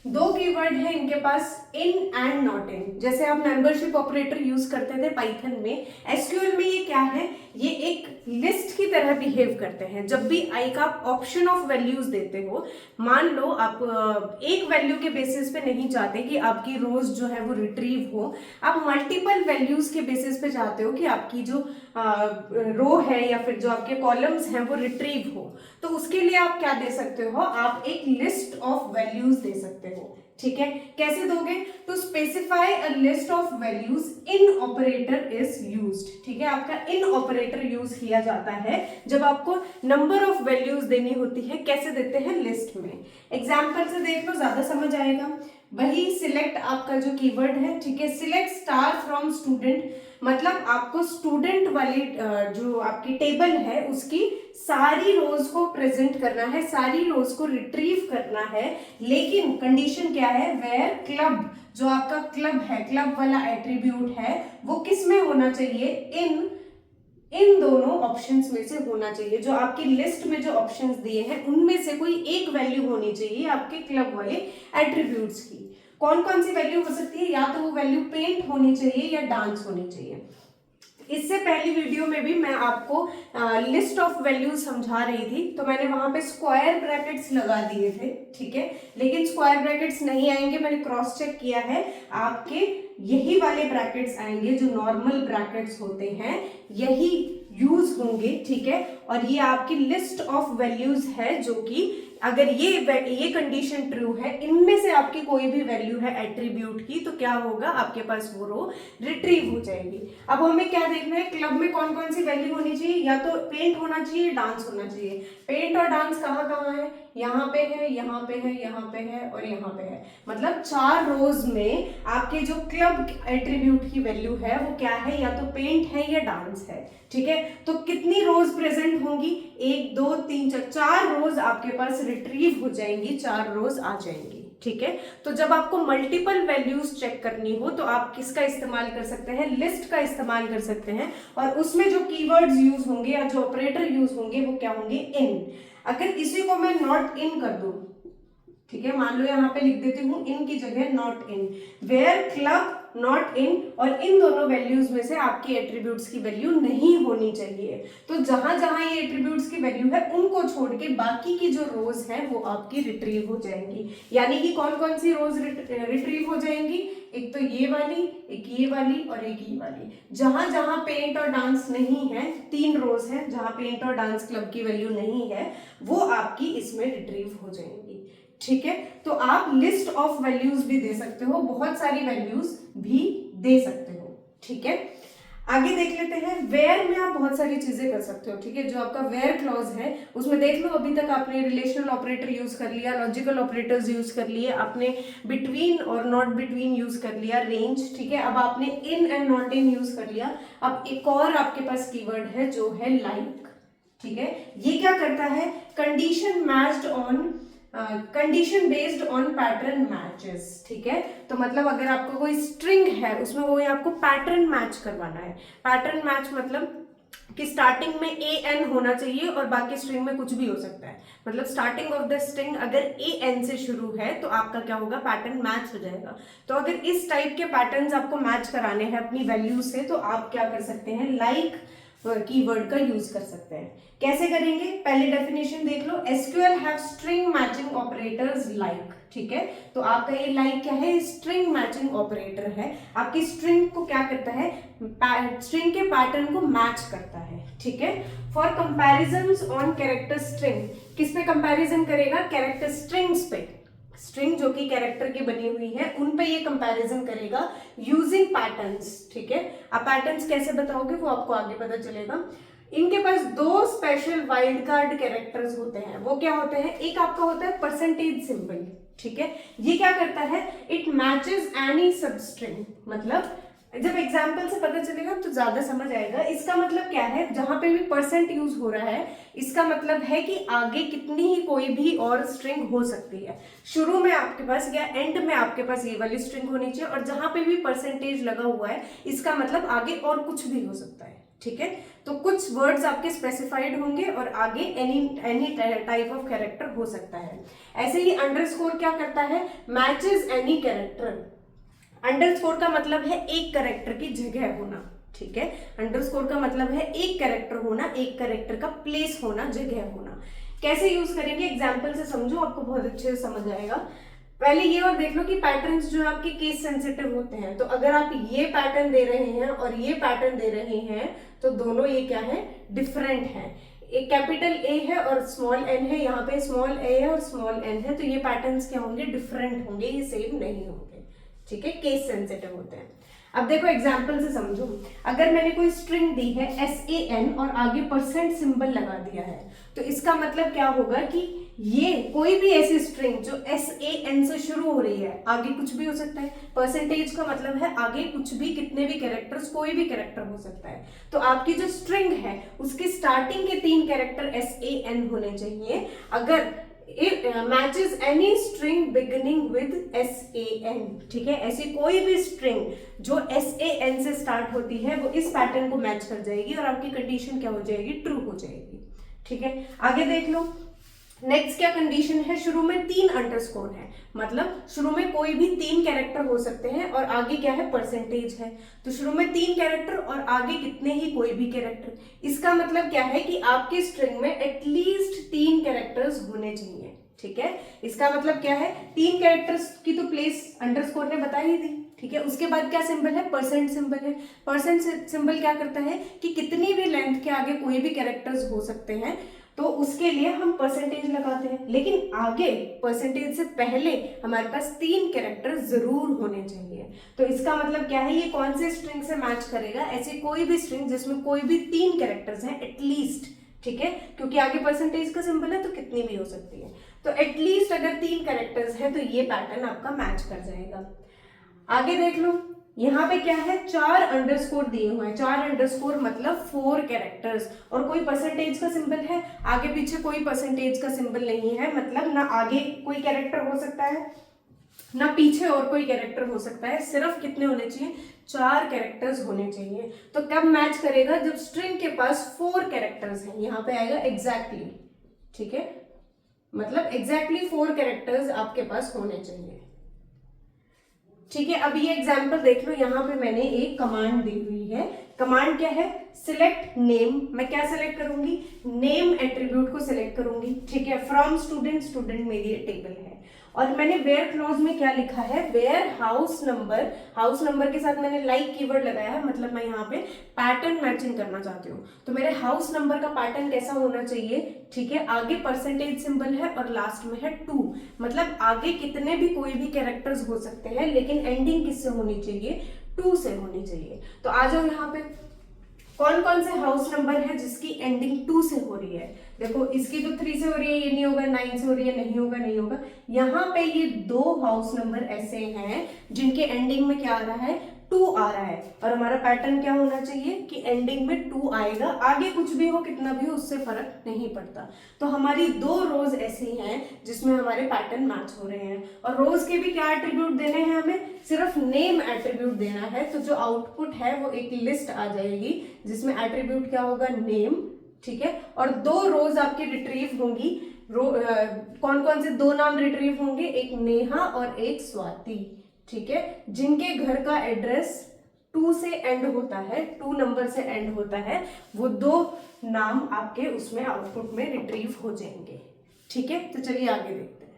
2 कीवर्ड है इनके पास, इन एंड नॉट इन। जैसे आप मेंबरशिप ऑपरेटर यूज करते थे पाइथन में, एसक्यूएल में ये क्या है, ये एक लिस्ट की तरह बिहेव करते हैं। जब भी एक आप ऑप्शन ऑफ वैल्यूज देते हो, मान लो आप एक वैल्यू के बेसिस पे नहीं चाहते कि आपकी रोज जो है वो रिट्रीव हो, आप मल्टीपल वैल्यूज के बेसिस पे चाहते हो कि आपकी जो रो है या फिर जो आपके कॉलम्स हैं वो रिट्रीव हो, तो उसके लिए आप क्या दे सकते हो, आप एक लिस्ट ऑफ वैल्यूज दे सकते हो। ठीक है, कैसे दोगे, to specify a list of values in operator is used. ठीक है, आपका इन ऑपरेटर यूज किया जाता है जब आपको नंबर ऑफ वैल्यूज देनी होती है। कैसे देते हैं, लिस्ट में। एग्जाम्पल से देख लो, ज्यादा समझ आएगा। वही सिलेक्ट आपका जो कीवर्ड है, ठीक है, सिलेक्ट स्टार फ्रॉम स्टूडेंट, मतलब आपको स्टूडेंट वाली जो आपकी टेबल है उसकी सारी रोज को प्रेजेंट करना है, सारी रोज को रिट्रीव करना है। लेकिन कंडीशन क्या है, वेयर क्लब, जो आपका क्लब है, क्लब वाला एट्रीब्यूट है, वो किस में होना चाहिए, इन दोनों ऑप्शंस में से होना चाहिए। जो आपकी लिस्ट में जो ऑप्शंस दिए हैं उनमें से कोई एक वैल्यू होनी चाहिए आपके क्लब वाले एट्रीब्यूट्स की। कौन कौन सी वैल्यू हो सकती है, या तो वो वैल्यू पेंट होनी चाहिए या डांस होनी चाहिए। इससे पहली वीडियो में भी मैं आपको लिस्ट ऑफ वैल्यूज समझा रही थी, तो मैंने वहां पे स्क्वायर ब्रैकेट्स लगा दिए थे। ठीक है, लेकिन स्क्वायर ब्रैकेट्स नहीं आएंगे, मैंने क्रॉस चेक किया है, आपके यही वाले ब्रैकेट्स आएंगे जो नॉर्मल ब्रैकेट्स होते हैं, यही यूज होंगे। ठीक है, और ये आपकी लिस्ट ऑफ वैल्यूज है, जो कि अगर ये कंडीशन ट्रू है, इनमें से आपकी कोई भी वैल्यू है एट्रीब्यूट की, तो क्या होगा, आपके पास वो रो रिट्रीव हो जाएगी। अब हमें क्या देखना है, क्लब में कौन कौन सी वैल्यू होनी चाहिए, या तो पेंट होना चाहिए, डांस होना चाहिए। पेंट और डांस कहाँ कहाँ है, यहाँ पे है, यहाँ पे है, यहाँ पे है और यहाँ पे है। मतलब 4 रोज में आपके जो क्लब एट्रीब्यूट की वैल्यू है वो क्या है, या तो पेंट है या डांस है। ठीक है, तो कितनी रोज प्रेजेंट होंगी, 1 2 3 4 रोज आपके पास रिट्रीव हो जाएंगी, 4 रोज आ जाएंगी। ठीक है, तो जब आपको मल्टीपल वैल्यूज चेक करनी हो तो आप किसका इस्तेमाल कर सकते हैं, लिस्ट का इस्तेमाल कर सकते हैं। और उसमें जो कीवर्ड्स यूज होंगे या जो ऑपरेटर यूज होंगे वो क्या होंगे, इन। अगर इसी को मैं नॉट इन कर दूं, ठीक है, मान लो यहाँ पे लिख देती हूँ इन की जगह not in, where club not in, और इन दोनों वैल्यूज में से आपकी एट्रीब्यूट्स की वैल्यू नहीं होनी चाहिए। तो जहां जहां ये एट्रीब्यूट्स की वैल्यू है उनको छोड़ के बाकी की जो रोज है वो आपकी रिट्रीव हो जाएंगी। यानी कि कौन कौन सी रोज रिट्रीव हो जाएंगी, एक तो ये वाली, एक ये वाली और एक ये वाली। जहां जहां पेंट और डांस नहीं है, 3 रोज है जहां पेंट और डांस क्लब की वैल्यू नहीं है, वो आपकी इसमें रिट्रीव हो जाएंगी। ठीक है, तो आप लिस्ट ऑफ वैल्यूज भी दे सकते हो, बहुत सारी वैल्यूज भी दे सकते हो। ठीक है, आगे देख लेते हैं। वेयर में आप बहुत सारी चीजें कर सकते हो। ठीक है, जो आपका वेयर क्लॉज है उसमें देख लो, अभी तक आपने रिलेशनल ऑपरेटर यूज कर लिया, लॉजिकल ऑपरेटर्स यूज कर लिए, आपने बिटवीन और नॉट बिटवीन यूज कर लिया, रेंज। ठीक है, अब आपने in and not in use कर लिया। अब एक और आपके पास कीवर्ड है जो है लाइक। ठीक है, ये क्या करता है, condition matched on condition based on pattern matches. ठीक है, तो मतलब अगर आपका कोई स्ट्रिंग है उसमें वो आपको पैटर्न मैच करवाना है। पैटर्न मैच मतलब कि स्टार्टिंग में ए एन होना चाहिए और बाकी स्ट्रिंग में कुछ भी हो सकता है। मतलब स्टार्टिंग ऑफ द स्ट्रिंग अगर ए एन से शुरू है तो आपका क्या होगा, पैटर्न मैच हो जाएगा। तो अगर इस टाइप के पैटर्न्स आपको मैच कराने हैं अपनी वैल्यू से, तो आप क्या कर सकते हैं, लाइक कीवर्ड का यूज कर सकते हैं। कैसे करेंगे, पहले डेफिनेशन देख लो। SQL have string matching operators like. ठीक है, तो आपका ये लाइक क्या है, स्ट्रिंग मैचिंग ऑपरेटर है। आपकी स्ट्रिंग को क्या करता है, स्ट्रिंग के पैटर्न को मैच करता है। ठीक है, for comparisons on character string, किस पे कंपैरिजन करेगा, कैरेक्टर स्ट्रिंग्स पे। स्ट्रिंग जो कि कैरेक्टर की बनी हुई है उन पे ये कंपैरिजन करेगा यूजिंग पैटर्न्स। ठीक है, आप पैटर्न्स कैसे बताओगे वो आपको आगे पता चलेगा। इनके पास 2 स्पेशल वाइल्ड कार्ड कैरेक्टर्स होते हैं। वो क्या होते हैं, एक आपका होता है परसेंटेज सिंबल। ठीक है, ये क्या करता है, इट मैचेस एनी सबस्ट्रिंग। मतलब जब एग्जाम्पल से पता चलेगा तो ज्यादा समझ आएगा। इसका मतलब क्या है, जहां पे भी परसेंट यूज हो रहा है इसका मतलब है कि आगे कितनी ही कोई भी और स्ट्रिंग हो सकती है। शुरू में आपके पास या एंड में आपके पास ये वाली स्ट्रिंग होनी चाहिए, और जहां पे भी परसेंटेज लगा हुआ है इसका मतलब आगे और कुछ भी हो सकता है। ठीक है, तो कुछ वर्ड्स आपके स्पेसिफाइड होंगे और आगे एनी टाइप ऑफ कैरेक्टर हो सकता है। ऐसे ही अंडरस्कोर क्या करता है, मैचेस एनी कैरेक्टर। अंडरस्कोर का मतलब है एक कैरेक्टर की जगह होना। ठीक है, अंडरस्कोर का मतलब है एक कैरेक्टर होना, एक कैरेक्टर का प्लेस होना, जगह होना। कैसे यूज करेंगे, एग्जाम्पल से समझो, आपको बहुत अच्छे से समझ आएगा। पहले ये और देख लो कि पैटर्न्स जो आपके केस सेंसिटिव होते हैं। तो अगर आप ये पैटर्न दे रहे हैं और ये पैटर्न दे रहे हैं तो दोनों ये क्या है, डिफरेंट है। एक कैपिटल ए है और स्मॉल एन है, यहाँ पे स्मॉल ए है और स्मॉल एन है, तो ये पैटर्न्स क्या होंगे, डिफरेंट होंगे, ये सेम नहीं होंगे। ठीक है, केस सेंसिटिव होते हैं। अब देखो एग्जाम्पल से समझो। अगर मैंने कोई स्ट्रिंग दी है SAN और आगे परसेंट सिंबल लगा दिया है, तो इसका मतलब क्या होगा कि ये कोई भी ऐसी स्ट्रिंग जो SAN से शुरू हो रही है, आगे कुछ भी हो सकता है। परसेंटेज का मतलब है आगे कुछ भी, कितने भी कैरेक्टर्स, कोई भी कैरेक्टर हो सकता है। तो आपकी जो स्ट्रिंग है उसकी स्टार्टिंग के 3 कैरेक्टर SAN होने चाहिए। अगर it matches any string beginning with SAN। ठीक है, ऐसी कोई भी स्ट्रिंग जो SAN से स्टार्ट होती है वो इस पैटर्न को मैच कर जाएगी और आपकी कंडीशन क्या हो जाएगी, ट्रू हो जाएगी। ठीक है, आगे देख लो। नेक्स्ट क्या कंडीशन है, शुरू में 3 अंडरस्कोर है, मतलब शुरू में कोई भी 3 कैरेक्टर हो सकते हैं और आगे क्या है, परसेंटेज है। तो शुरू में 3 कैरेक्टर और आगे कितने ही कोई भी कैरेक्टर। इसका मतलब क्या है कि आपकी स्ट्रिंग में एटलीस्ट 3 कैरेक्टर्स होने चाहिए। ठीक है, इसका मतलब क्या है, 3 कैरेक्टर्स की तो प्लेस अंडरस्कोर ने बता ही दी। ठीक है, उसके बाद क्या सिंबल है, परसेंट सिंबल है। परसेंट सिंबल क्या करता है कि कितनी भी लेंथ के आगे कोई भी कैरेक्टर्स हो सकते हैं, तो उसके लिए हम परसेंटेज लगाते हैं। लेकिन आगे परसेंटेज से पहले हमारे पास 3 कैरेक्टर जरूर होने चाहिए। तो इसका मतलब क्या है, ये कौन से स्ट्रिंग से मैच करेगा, ऐसी कोई भी स्ट्रिंग जिसमें कोई भी 3 कैरेक्टर्स हैं एटलीस्ट। ठीक है, क्योंकि आगे परसेंटेज का सिंबल है तो कितनी भी हो सकती है। तो एटलीस्ट अगर 3 कैरेक्टर्स है तो ये पैटर्न आपका मैच कर जाएगा। आगे देख लो, यहाँ पे क्या है, 4 अंडरस्कोर दिए हुए हैं। 4 अंडरस्कोर मतलब 4 कैरेक्टर्स, और कोई परसेंटेज का सिंबल है, आगे पीछे कोई परसेंटेज का सिंबल नहीं है, मतलब ना आगे कोई कैरेक्टर हो सकता है ना पीछे और कोई कैरेक्टर हो सकता है। सिर्फ कितने होने चाहिए, 4 कैरेक्टर्स होने चाहिए। तो कब मैच करेगा, जब स्ट्रिंग के पास 4 कैरेक्टर्स हैं। यहाँ पे आएगा एग्जैक्टली। ठीक है, मतलब एग्जैक्टली 4 कैरेक्टर्स आपके पास होने चाहिए। ठीक है, अब ये एग्जाम्पल देख लो। यहाँ पे मैंने एक कमांड दी हुई है कमांड क्या है, सिलेक्ट नेम, मैं क्या सिलेक्ट करूंगी, नेम एट्रीब्यूट को सिलेक्ट करूंगी, ठीक है। फ्रॉम स्टूडेंट, स्टूडेंट मेरी टेबल है, और मैंने वेयर क्लॉज में क्या लिखा है, where house number, house number के साथ मैंने लाइक कीवर्ड लगाया है, मतलब मैं यहाँ पे पैटर्न मैचिंग करना चाहती हूँ। तो मेरे हाउस नंबर का पैटर्न कैसा होना चाहिए, ठीक है, आगे परसेंटेज सिंबल है और लास्ट में है 2, मतलब आगे कितने भी कोई भी कैरेक्टर्स हो सकते हैं, लेकिन एंडिंग किससे होनी चाहिए, 2 से होनी चाहिए। तो आ जाओ यहाँ पे, कौन कौन से हाउस नंबर है जिसकी एंडिंग 2 से हो रही है, देखो इसकी तो 3 से हो रही है, ये नहीं होगा, 9 से हो रही है, नहीं होगा, नहीं होगा। यहाँ पे ये 2 हाउस नंबर ऐसे हैं जिनके एंडिंग में क्या आ रहा है, 2 आ रहा है, और हमारा पैटर्न क्या होना चाहिए कि एंडिंग में 2 आएगा, आगे कुछ भी हो कितना भी हो उससे फर्क नहीं पड़ता। तो हमारी 2 रोज ऐसी हैं जिसमें हमारे पैटर्न मैच हो रहे हैं, और रोज के भी क्या एट्रीब्यूट देने हैं, हमें सिर्फ नेम एट्रीब्यूट देना है। तो जो आउटपुट है वो एक लिस्ट आ जाएगी जिसमें एट्रीब्यूट क्या होगा, नेम, ठीक है। और 2 रोज आपकी रिट्रीव होंगी, कौन कौन से 2 नाम रिट्रीव होंगे, एक नेहा और एक स्वाति, ठीक है, जिनके घर का एड्रेस 2 से एंड होता है, 2 नंबर से एंड होता है, वो 2 नाम आपके उसमें आउटपुट में रिट्रीव हो जाएंगे, ठीक है। तो चलिए आगे देखते हैं।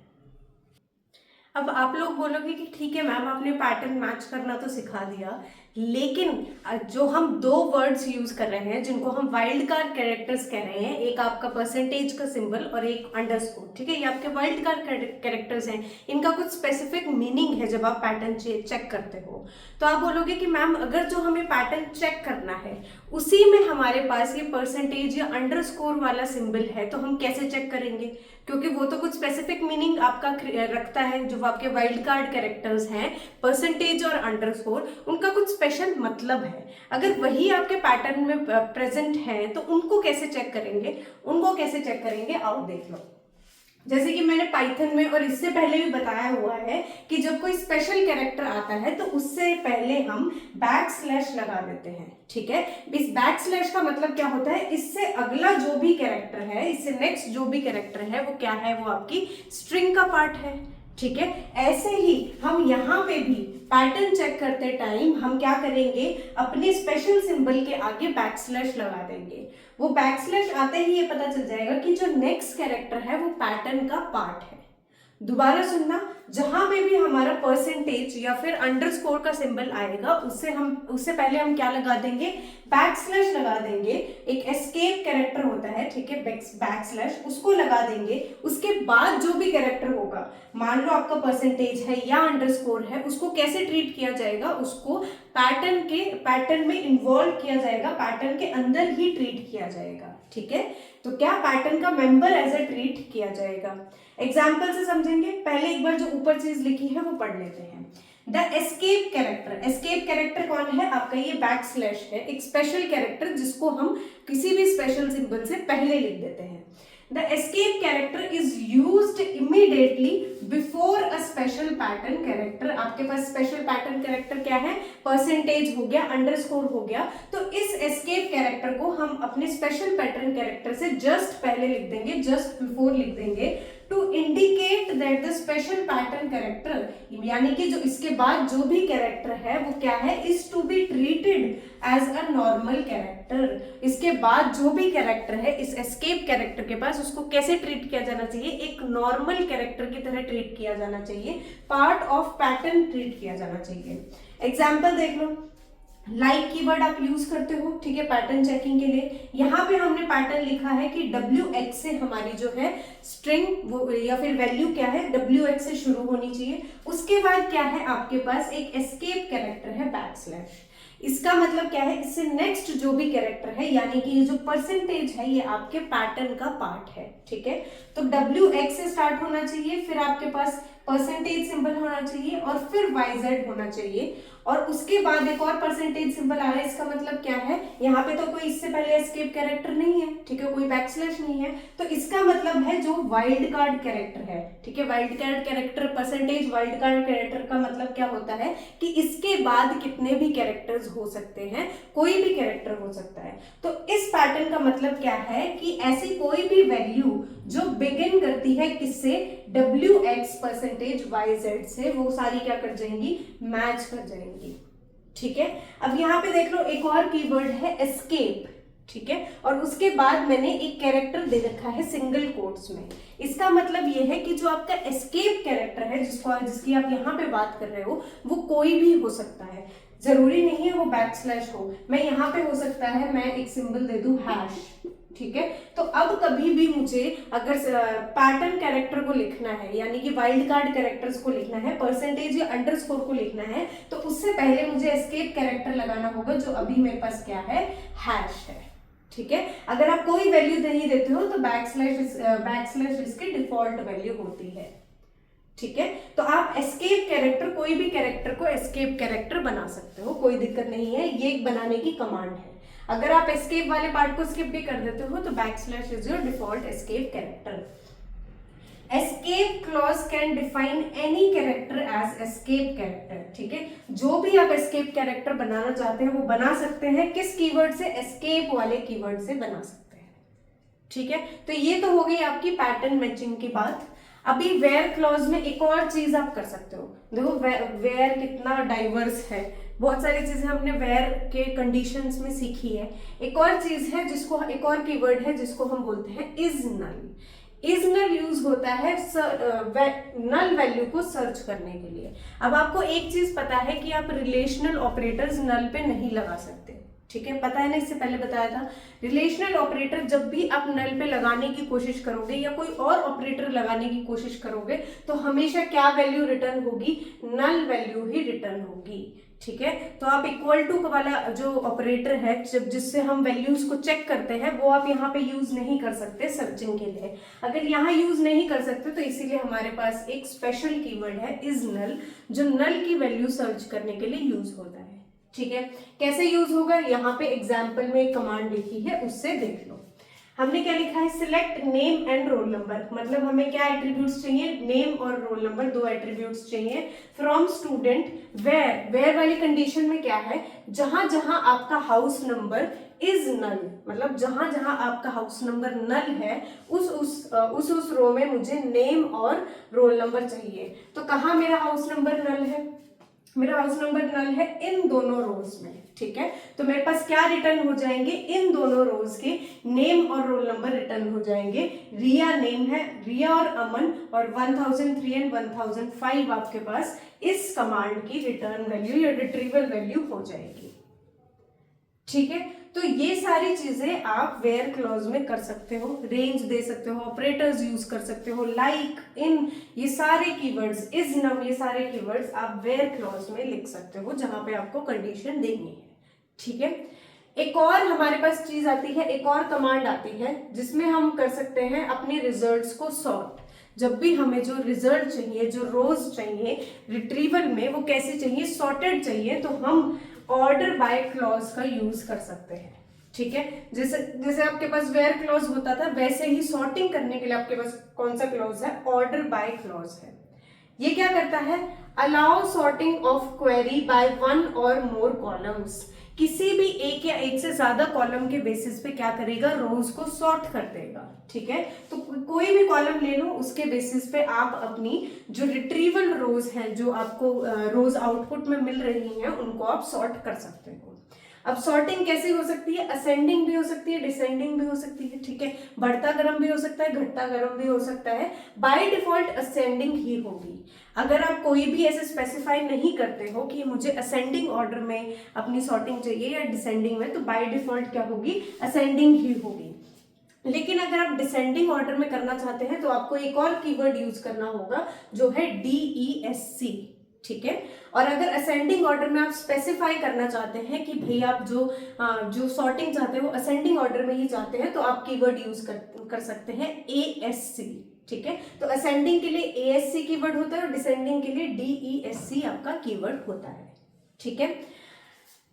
अब आप लोग बोलोगे कि ठीक है मैम आपने पैटर्न मैच करना तो सिखा दिया, लेकिन जो हम 2 वर्ड्स यूज कर रहे हैं जिनको हम वाइल्ड कार्ड कैरेक्टर्स कह रहे हैं, एक आपका परसेंटेज का सिंबल और एक अंडरस्कोर, ठीक है, ये आपके वाइल्ड कार्ड कैरेक्टर्स हैं, इनका कुछ स्पेसिफिक मीनिंग है जब आप पैटर्न चेक करते हो। तो आप बोलोगे कि मैम अगर जो हमें पैटर्न चेक करना है उसी में हमारे पास ये परसेंटेज या अंडरस्कोर वाला सिंबल है तो हम कैसे चेक करेंगे, क्योंकि वो तो कुछ स्पेसिफिक मीनिंग आपका रखता है, जो आपके वाइल्ड कार्ड कैरेक्टर्स हैं परसेंटेज और अंडरस्कोर, उनका कुछ स्पेशल मतलब है। अगर वही आपके पैटर्न में प्रेजेंट है तो उनको कैसे चेक करेंगे, आओ देख लो। जैसे कि मैंने पाइथन में और इससे पहले भी बताया हुआ है कि जब कोई स्पेशल कैरेक्टर आता है तो उससे पहले हम बैकस्लैश लगा देते हैं, ठीक है। इस बैकस्लैश का मतलब क्या होता है, इससे अगला जो भी कैरेक्टर है, इससे नेक्स्ट जो भी कैरेक्टर है वो क्या है, वो आपकी स्ट्रिंग का पार्ट है, ठीक है। ऐसे ही हम यहाँ पे भी पैटर्न चेक करते टाइम हम क्या करेंगे, अपने स्पेशल सिंबल के आगे बैकस्लैश लगा देंगे। वो बैकस्लैश आते ही ये पता चल जाएगा कि जो नेक्स्ट कैरेक्टर है वो पैटर्न का पार्ट है। दोबारा सुनना, जहां पे भी हमारा परसेंटेज या फिर अंडरस्कोर का सिंबल आएगा उससे पहले हम क्या लगा देंगे, बैकस्लैश लगा देंगे। एक एस्केप कैरेक्टर होता है, ठीक है, बैकस्लैश, उसको लगा देंगे। उसके बाद जो भी कैरेक्टर होगा, मान लो आपका परसेंटेज है या अंडरस्कोर है, उसको कैसे ट्रीट किया जाएगा, उसको पैटर्न में इन्वॉल्व किया जाएगा, पैटर्न के अंदर ही ट्रीट किया जाएगा, ठीक है। तो क्या पैटर्न का मेंबर एज ए ट्रीट किया जाएगा, एग्जाम्पल से समझेंगे। पहले एक बार जो ऊपर चीज लिखी है वो पढ़ लेते हैं। द एस्केप कैरेक्टर कौन है आपका, ये बैकस्लैश है, एक स्पेशल कैरेक्टर जिसको हम किसी भी स्पेशल सिंबल से पहले लिख देते हैं। The escape character is used immediately before a special pattern character। आपके पास स्पेशल पैटर्न कैरेक्टर क्या है, परसेंटेज हो गया, अंडरस्कोर हो गया, तो इस एस्केप कैरेक्टर को हम अपने स्पेशल पैटर्न कैरेक्टर से जस्ट पहले लिख देंगे, जस्ट बिफोर लिख देंगे, to indicate that the special pattern character, यानी कि जो इसके बाद जो भी कैरेक्टर है वो क्या है, is to be treated as a normal character. इसके बाद जो भी कैरेक्टर है इस एस्केप कैरेक्टर के पास, उसको कैसे ट्रीट किया जाना चाहिए, एक नॉर्मल कैरेक्टर की तरह ट्रीट किया जाना चाहिए, पार्ट ऑफ पैटर्न ट्रीट किया जाना चाहिए। एग्जाम्पल देख लो, लाइक कीवर्ड आप यूज करते हो, ठीक है, पैटर्न चेकिंग के लिए। यहाँ पे हमने पैटर्न लिखा है कि WX से हमारी जो है स्ट्रिंग वो या फिर वैल्यू क्या है, WX से शुरू होनी चाहिए। उसके बाद क्या है आपके पास एक एस्केप कैरेक्टर है बैकस्लैश। इसका मतलब क्या है, इससे नेक्स्ट जो भी कैरेक्टर है, यानी कि ये जो परसेंटेज है ये आपके पैटर्न का पार्ट है, ठीक है। तो WX से स्टार्ट होना चाहिए, फिर आपके पास परसेंटेज सिंबल होना चाहिए और फिर YZ होना चाहिए, और उसके बाद एक और परसेंटेज सिंबल आ रहा है। इसका मतलब क्या है, यहाँ पे तो कोई इससे पहले एस्केप कैरेक्टर नहीं है, ठीक है, कोई बैकस्लैश नहीं है, तो इसका मतलब है जो वाइल्ड कार्ड कैरेक्टर है, ठीक है, wild card character, percentage wild card character का मतलब क्या होता है कि इसके बाद कितने भी कैरेक्टर्स हो सकते हैं, कोई भी कैरेक्टर हो सकता है। तो इस पैटर्न का मतलब क्या है कि ऐसी कोई भी वैल्यू जो बिगिन करती है किससे, WX परसेंटेज YZ से, वो सारी क्या कर जाएंगी, मैच कर जाएंगी, ठीक है। अब यहाँ पे देख लो एक और कीवर्ड है एस्केप, ठीक है, और उसके बाद मैंने एक कैरेक्टर दे रखा है सिंगल कोट्स में। इसका मतलब ये है कि जो आपका एस्केप कैरेक्टर है जिसकी आप यहाँ पे बात कर रहे हो वो कोई भी हो सकता है, जरूरी नहीं है वो बैकस्लैश हो। मैं यहाँ पे हो सकता है मैं एक सिंबल दे दूं हैश, ठीक है। तो अब कभी भी मुझे अगर पैटर्न कैरेक्टर को लिखना है यानी कि वाइल्ड कार्ड कैरेक्टर्स को लिखना है, परसेंटेज या अंडरस्कोर को लिखना है, तो उससे पहले मुझे एस्केप कैरेक्टर लगाना होगा जो अभी मेरे पास क्या है, हैश है, ठीक है। अगर आप कोई वैल्यू नहीं देते हो तो बैकस्लैश इसकी डिफॉल्ट वैल्यू होती है, ठीक है। तो आप एस्केप कैरेक्टर, कोई भी कैरेक्टर को एस्केप कैरेक्टर बना सकते हो, कोई दिक्कत नहीं है, ये एक बनाने की कमांड है। अगर आप एस्केप वाले पार्ट को स्किप भी कर देते हो तो backslash is your default escape character. Escape clause can define any character as escape character, ठीक है। जो भी आप एस्केप कैरेक्टर बनाना चाहते हैं वो बना सकते हैं, किस कीवर्ड से, एस्केप वाले कीवर्ड से बना सकते हैं, ठीक है। तो ये तो हो गई आपकी पैटर्न मैचिंग की बात। अभी वेयर क्लॉज में एक और चीज आप कर सकते हो, देखो वेयर कितना डाइवर्स है, बहुत सारी चीजें हमने वेयर के कंडीशंस में सीखी है। एक और चीज है जिसको, एक और कीवर्ड है जिसको हम बोलते हैं is null. Is null use होता है नल वैल्यू को सर्च करने के लिए। अब आपको एक चीज पता है कि आप रिलेशनल ऑपरेटर्स नल पे नहीं लगा सकते, ठीक है, पता है ना, इससे पहले बताया था। रिलेशनल ऑपरेटर जब भी आप नल पे लगाने की कोशिश करोगे या कोई और ऑपरेटर लगाने की कोशिश करोगे तो हमेशा क्या वैल्यू रिटर्न होगी, नल वैल्यू ही रिटर्न होगी, ठीक है। तो आप इक्वल टू वाला जो ऑपरेटर है जब जिससे हम वैल्यूज को चेक करते हैं वो आप यहाँ पे यूज नहीं कर सकते सर्चिंग के लिए। अगर यहाँ यूज नहीं कर सकते तो इसीलिए हमारे पास एक स्पेशल कीवर्ड है इज नल, जो नल की वैल्यू सर्च करने के लिए यूज होता है, ठीक है। कैसे यूज होगा, यहाँ पे एग्जाम्पल में एक कमांड लिखी है उससे देख लो। हमने क्या लिखा है, select name and roll number, मतलब हमें क्या एट्रीब्यूट्स चाहिए, नेम और रोल नंबर, दो एट्रीब्यूट्स चाहिए। फ्रॉम स्टूडेंट वेयर वाली कंडीशन में क्या है, जहां जहां आपका हाउस नंबर इज नल, मतलब जहां जहां आपका हाउस नंबर नल है उस रो में मुझे नेम और रोल नंबर चाहिए। तो कहाँ मेरा हाउस नंबर नल है, मेरा हाउस नंबर नल है इन दोनों रोज में, ठीक है। तो मेरे पास क्या रिटर्न हो जाएंगे, इन दोनों रोज के नेम और रोल नंबर रिटर्न हो जाएंगे। रिया नेम है, रिया और अमन, और 1003 एंड 1005 आपके पास इस कमांड की रिटर्न वैल्यू या रिट्रीवल वैल्यू हो जाएगी, ठीक है। तो ये सारी चीजें आप वेयर क्लॉज में कर सकते हो, रेंज दे सकते हो, ऑपरेटर्स यूज कर सकते हो, लाइक, इन, ये सारे कीवर्ड्स, इज नम, ये सारे कीवर्ड्स आप वेयर क्लॉज में लिख सकते हो जहां पे आपको कंडीशन देनी है, ठीक है। एक और हमारे पास चीज आती है, एक और कमांड आती है जिसमें हम कर सकते हैं अपने रिजल्ट्स को सॉर्ट। जब भी हमें जो रिजल्ट चाहिए, जो रोज चाहिए रिट्रीवल में, वो कैसे चाहिए, सॉर्टेड चाहिए, तो हम ऑर्डर बाय क्लॉज का यूज कर सकते हैं, ठीक है। जैसे आपके पास वेयर क्लॉज होता था वैसे ही सॉर्टिंग करने के लिए आपके पास कौन सा क्लॉज है, ऑर्डर बाय क्लॉज है। ये क्या करता है, allow sorting of query by one और मोर कॉलम्स, किसी भी एक या एक से ज्यादा कॉलम के बेसिस पे क्या करेगा, रोज को सॉर्ट कर देगा, ठीक है। तो कोई भी कॉलम ले लो, उसके बेसिस पे आप अपनी जो रिट्रीवल रोज है, जो आपको रोज आउटपुट में मिल रही हैं, उनको आप सॉर्ट कर सकते हो। अब सॉर्टिंग कैसे हो सकती है, असेंडिंग भी हो सकती है, डिसेंडिंग भी हो सकती है, ठीक है। बढ़ता क्रम भी हो सकता है, घटता क्रम भी हो सकता है। बाय डिफॉल्ट असेंडिंग ही होगी। अगर आप कोई भी ऐसे स्पेसिफाई नहीं करते हो कि मुझे असेंडिंग ऑर्डर में अपनी सॉर्टिंग चाहिए या डिसेंडिंग में, तो बाय डिफॉल्ट क्या होगी, असेंडिंग ही होगी। लेकिन अगर आप डिसेंडिंग ऑर्डर में करना चाहते हैं तो आपको एक और कीवर्ड यूज करना होगा जो है DESC, ठीक है। और अगर असेंडिंग ऑर्डर में आप स्पेसिफाई करना चाहते हैं कि भाई आप जो सॉर्टिंग चाहते हैं वो असेंडिंग ऑर्डर में ही चाहते हैं, तो आप कीवर्ड यूज कर सकते हैं ASC, ठीक है। तो असेंडिंग के लिए ASC कीवर्ड होता है और डिसेंडिंग के लिए DESC आपका कीवर्ड होता है, ठीक है।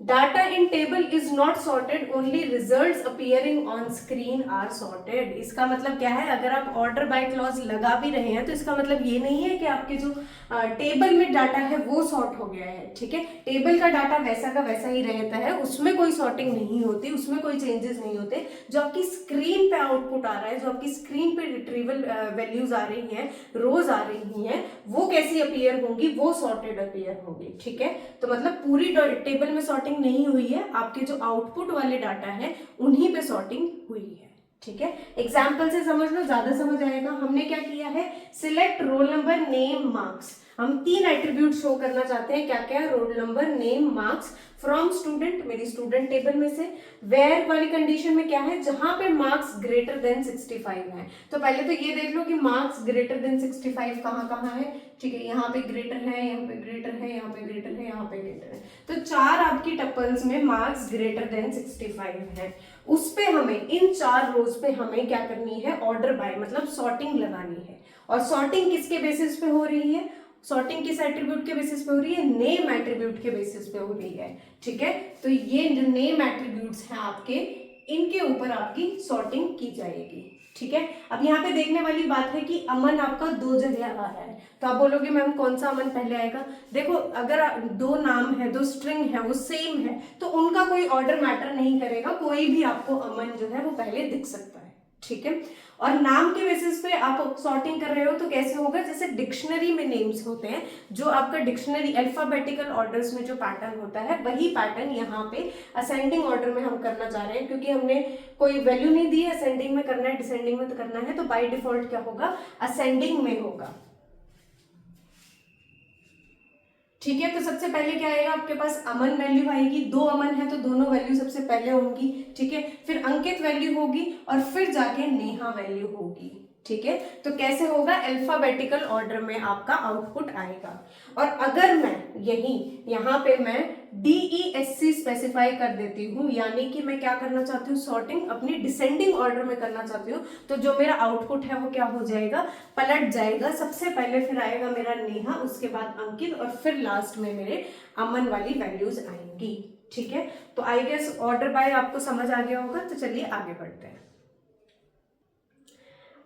Data in table is not sorted, only results appearing on screen are sorted. इसका मतलब क्या है, अगर आप ऑर्डर बाय क्लॉज लगा भी रहे हैं तो इसका मतलब ये नहीं है कि आपके जो टेबल में डाटा है वो सॉर्ट हो गया है, ठीक है। टेबल का डाटा वैसा का वैसा ही रहता है, उसमें कोई सॉर्टिंग नहीं होती, उसमें कोई चेंजेस नहीं होते। जो आपकी स्क्रीन पे आउटपुट आ रहा है, जो आपकी स्क्रीन पे रिट्रीवल वैल्यूज आ रही हैं, रोज आ रही हैं, वो कैसी अपीयर होंगी, वो सॉर्टेड अपीयर होंगी, ठीक है। तो मतलब पूरी टेबल में सॉर्टिंग नहीं हुई है, आपके जो आउटपुट वाले डाटा है उन्हीं पे सॉर्टिंग हुई है, ठीक है। एग्जाम्पल से समझ लो, ज्यादा समझ आएगा। हमने क्या किया है, select roll number name marks. हम 3 एट्रीब्यूट शो करना चाहते हैं, क्या क्या, roll number name marks from student, मेरी स्टूडेंट टेबल में से। वेयर वाली कंडीशन में क्या है, जहां पे मार्क्स ग्रेटर देन 65 है। तो पहले तो ये देख लो कि मार्क्स ग्रेटर देन 65 कहाँ कहाँ है, ठीक है। यहाँ पे ग्रेटर है, यहाँ पे ग्रेटर है, यहाँ पे ग्रेटर है, यहाँ पे ग्रेटर है। तो 4 आपकी टपल्स में मार्क्स ग्रेटर देन 65 है। उस पे हमें, इन 4 रोज पे हमें क्या करनी है, ऑर्डर बाय मतलब सॉर्टिंग लगानी है। और सॉर्टिंग किसके बेसिस पे हो रही है, सॉर्टिंग किस एट्रीब्यूट के बेसिस पे हो रही है, नेम एट्रीब्यूट के बेसिस पे हो रही है, ठीक है। तो ये जो नेम एट्रीब्यूट्स हैं आपके, इनके ऊपर आपकी सॉर्टिंग की जाएगी, ठीक है। अब यहाँ पे देखने वाली बात है कि अमन आपका 2 जगह आ रहा है, तो आप बोलोगे मैम कौन सा अमन पहले आएगा। देखो, अगर 2 नाम है, 2 स्ट्रिंग है, वो सेम है, तो उनका कोई ऑर्डर मैटर नहीं करेगा, कोई भी आपको अमन जो है वो पहले दिख सकता है, ठीक है। और नाम के बेसिस पे आप सॉर्टिंग कर रहे हो तो कैसे होगा, जैसे डिक्शनरी में नेम्स होते हैं, जो आपका डिक्शनरी अल्फाबेटिकल ऑर्डर्स में जो पैटर्न होता है, वही पैटर्न यहाँ पे असेंडिंग ऑर्डर में हम करना चाह रहे हैं, क्योंकि हमने कोई वैल्यू नहीं दी है, असेंडिंग में करना है, डिसेंडिंग में तो करना है, तो बाय डिफॉल्ट क्या होगा, असेंडिंग में होगा, ठीक है। तो सबसे पहले क्या आएगा, आपके पास अमन वैल्यू आएगी, 2 अमन है तो दोनों वैल्यू सबसे पहले होंगी, ठीक है। फिर अंकित वैल्यू होगी और फिर जाके नेहा वैल्यू होगी, ठीक है। तो कैसे होगा, अल्फाबेटिकल ऑर्डर में आपका आउटपुट आएगा। और अगर मैं यहाँ पे मैं DESC स्पेसिफाई कर देती हूँ, यानी कि मैं क्या करना चाहती हूँ, सॉर्टिंग अपनी डिसेंडिंग ऑर्डर में करना चाहती हूँ, तो जो मेरा आउटपुट है वो क्या हो जाएगा, पलट जाएगा। सबसे पहले फिर आएगा मेरा नेहा, उसके बाद अंकित, और फिर लास्ट में मेरे अमन वाली वैल्यूज आएंगी, ठीक है। तो आई गेस ऑर्डर बाय आपको समझ आ गया होगा। तो चलिए आगे बढ़ते हैं।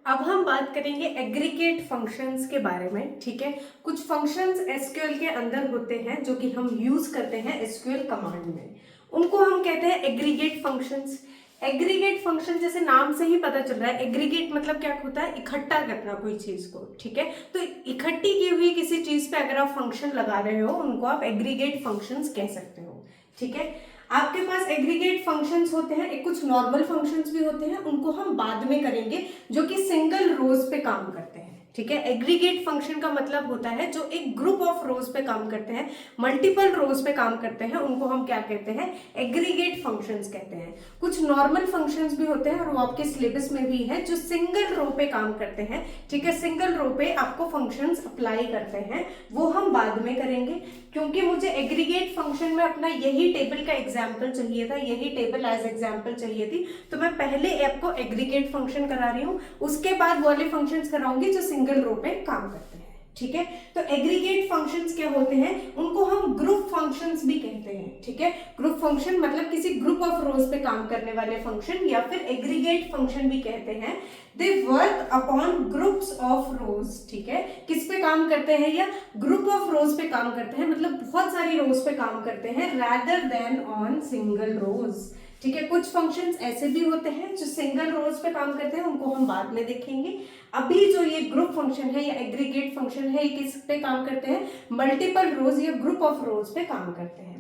अब हम बात करेंगे एग्रीगेट फंक्शंस के बारे में, ठीक है। कुछ फंक्शंस एसक्यूएल के अंदर होते हैं जो कि हम यूज करते हैं एसक्यूएल कमांड में, उनको हम कहते हैं एग्रीगेट फंक्शंस। एग्रीगेट फंक्शन जैसे नाम से ही पता चल रहा है, एग्रीगेट मतलब क्या होता है, इकट्ठा करना कोई चीज को, ठीक है। तो इकट्ठी की हुई किसी चीज पे अगर आप फंक्शन लगा रहे हो, उनको आप एग्रीगेट फंक्शंस कह सकते हो, ठीक है। आपके पास एग्रीगेट फंक्शंस होते हैं, एक कुछ नॉर्मल फंक्शंस भी होते हैं, उनको हम बाद में करेंगे, जो कि सिंगल रोज पे काम करते हैं, ठीक है। एग्रीगेट फंक्शन का मतलब होता है जो एक ग्रुप ऑफ रोज पे काम करते हैं, मल्टीपल रोज पे काम करते हैं, उनको हम क्या कहते हैं, एग्रीगेट फंक्शंस कहते हैं। कुछ नॉर्मल फंक्शंस भी होते हैं और वो आपके सिलेबस में भी है, जो सिंगल रो पे काम करते हैं, ठीक है। सिंगल रो पे आपको फंक्शंस अप्लाई करते हैं, वो हम बाद में करेंगे, क्योंकि मुझे एग्रीगेट फंक्शन में अपना यही टेबल का एग्जाम्पल चाहिए था, यही टेबल एज एग्जाम्पल चाहिए थी, तो मैं पहले आपको एग्रीगेट फंक्शन करा रही हूँ, उसके बाद वाले फंक्शंस कराऊंगी जो सिंगल रो पे काम करते हैं, ठीक है। तो एग्रीगेट फंक्शंस क्या होते हैं, उनको हम ग्रुप फंक्शंस भी कहते हैं, ठीक है। ग्रुप फंक्शन मतलब किसी ग्रुप ऑफ रोज पे काम करने वाले फंक्शन, या फिर एग्रीगेट फंक्शन भी कहते हैं। They work upon groups of रोज, ठीक है। किस पे काम करते हैं, या ग्रुप ऑफ रोज पे काम करते हैं, मतलब बहुत सारी रोज पे काम करते हैं, रैदर देन ऑन सिंगल रोज, ठीक है। कुछ फंक्शंस ऐसे भी होते हैं जो सिंगल रोज पे काम करते हैं, उनको हम बाद में देखेंगे। अभी जो ये ग्रुप फंक्शन है या एग्रीगेट फंक्शन है, ये किस पे काम करते हैं, मल्टीपल रोज या ग्रुप ऑफ रोज पे काम करते हैं,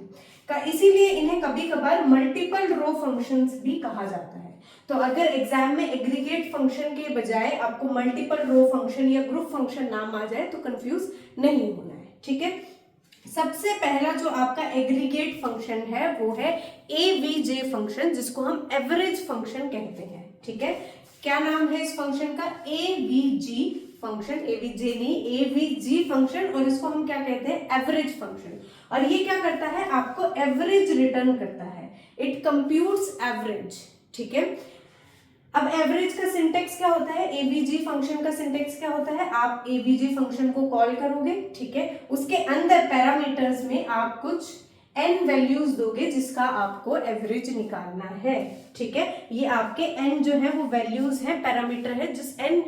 इसीलिए इन्हें कभी कभार मल्टीपल रो फंक्शंस भी कहा जाता है। तो अगर एग्जाम में एग्रीगेट फंक्शन के बजाय आपको मल्टीपल रो फंक्शन या ग्रुप फंक्शन नाम आ जाए तो कंफ्यूज नहीं होना है, ठीक है। सबसे पहला जो आपका एग्रीगेट फंक्शन है वो है एवीजे फंक्शन, जिसको हम एवरेज फंक्शन कहते हैं, ठीक है। क्या नाम है इस फंक्शन का, एवीजी फंक्शन, एवीजे नहीं एवीजी फंक्शन, और इसको हम क्या कहते हैं, एवरेज फंक्शन। और ये क्या करता है, आपको एवरेज रिटर्न करता है, इट कंप्यूट्स एवरेज, ठीक है। अब एवरेज का सिंटेक्स क्या होता है, एवीजी फंक्शन का सिंटेक्स क्या होता है, आप एवीजी फंक्शन को कॉल करोगे, ठीक है। उसके अंदर पैरामीटर्स में आप कुछ n वैल्यूज दोगे जिसका आपको एवरेज निकालना है। ठीक है, ये आपके n जो है वो वैल्यूज है, पैरामीटर है, जिस n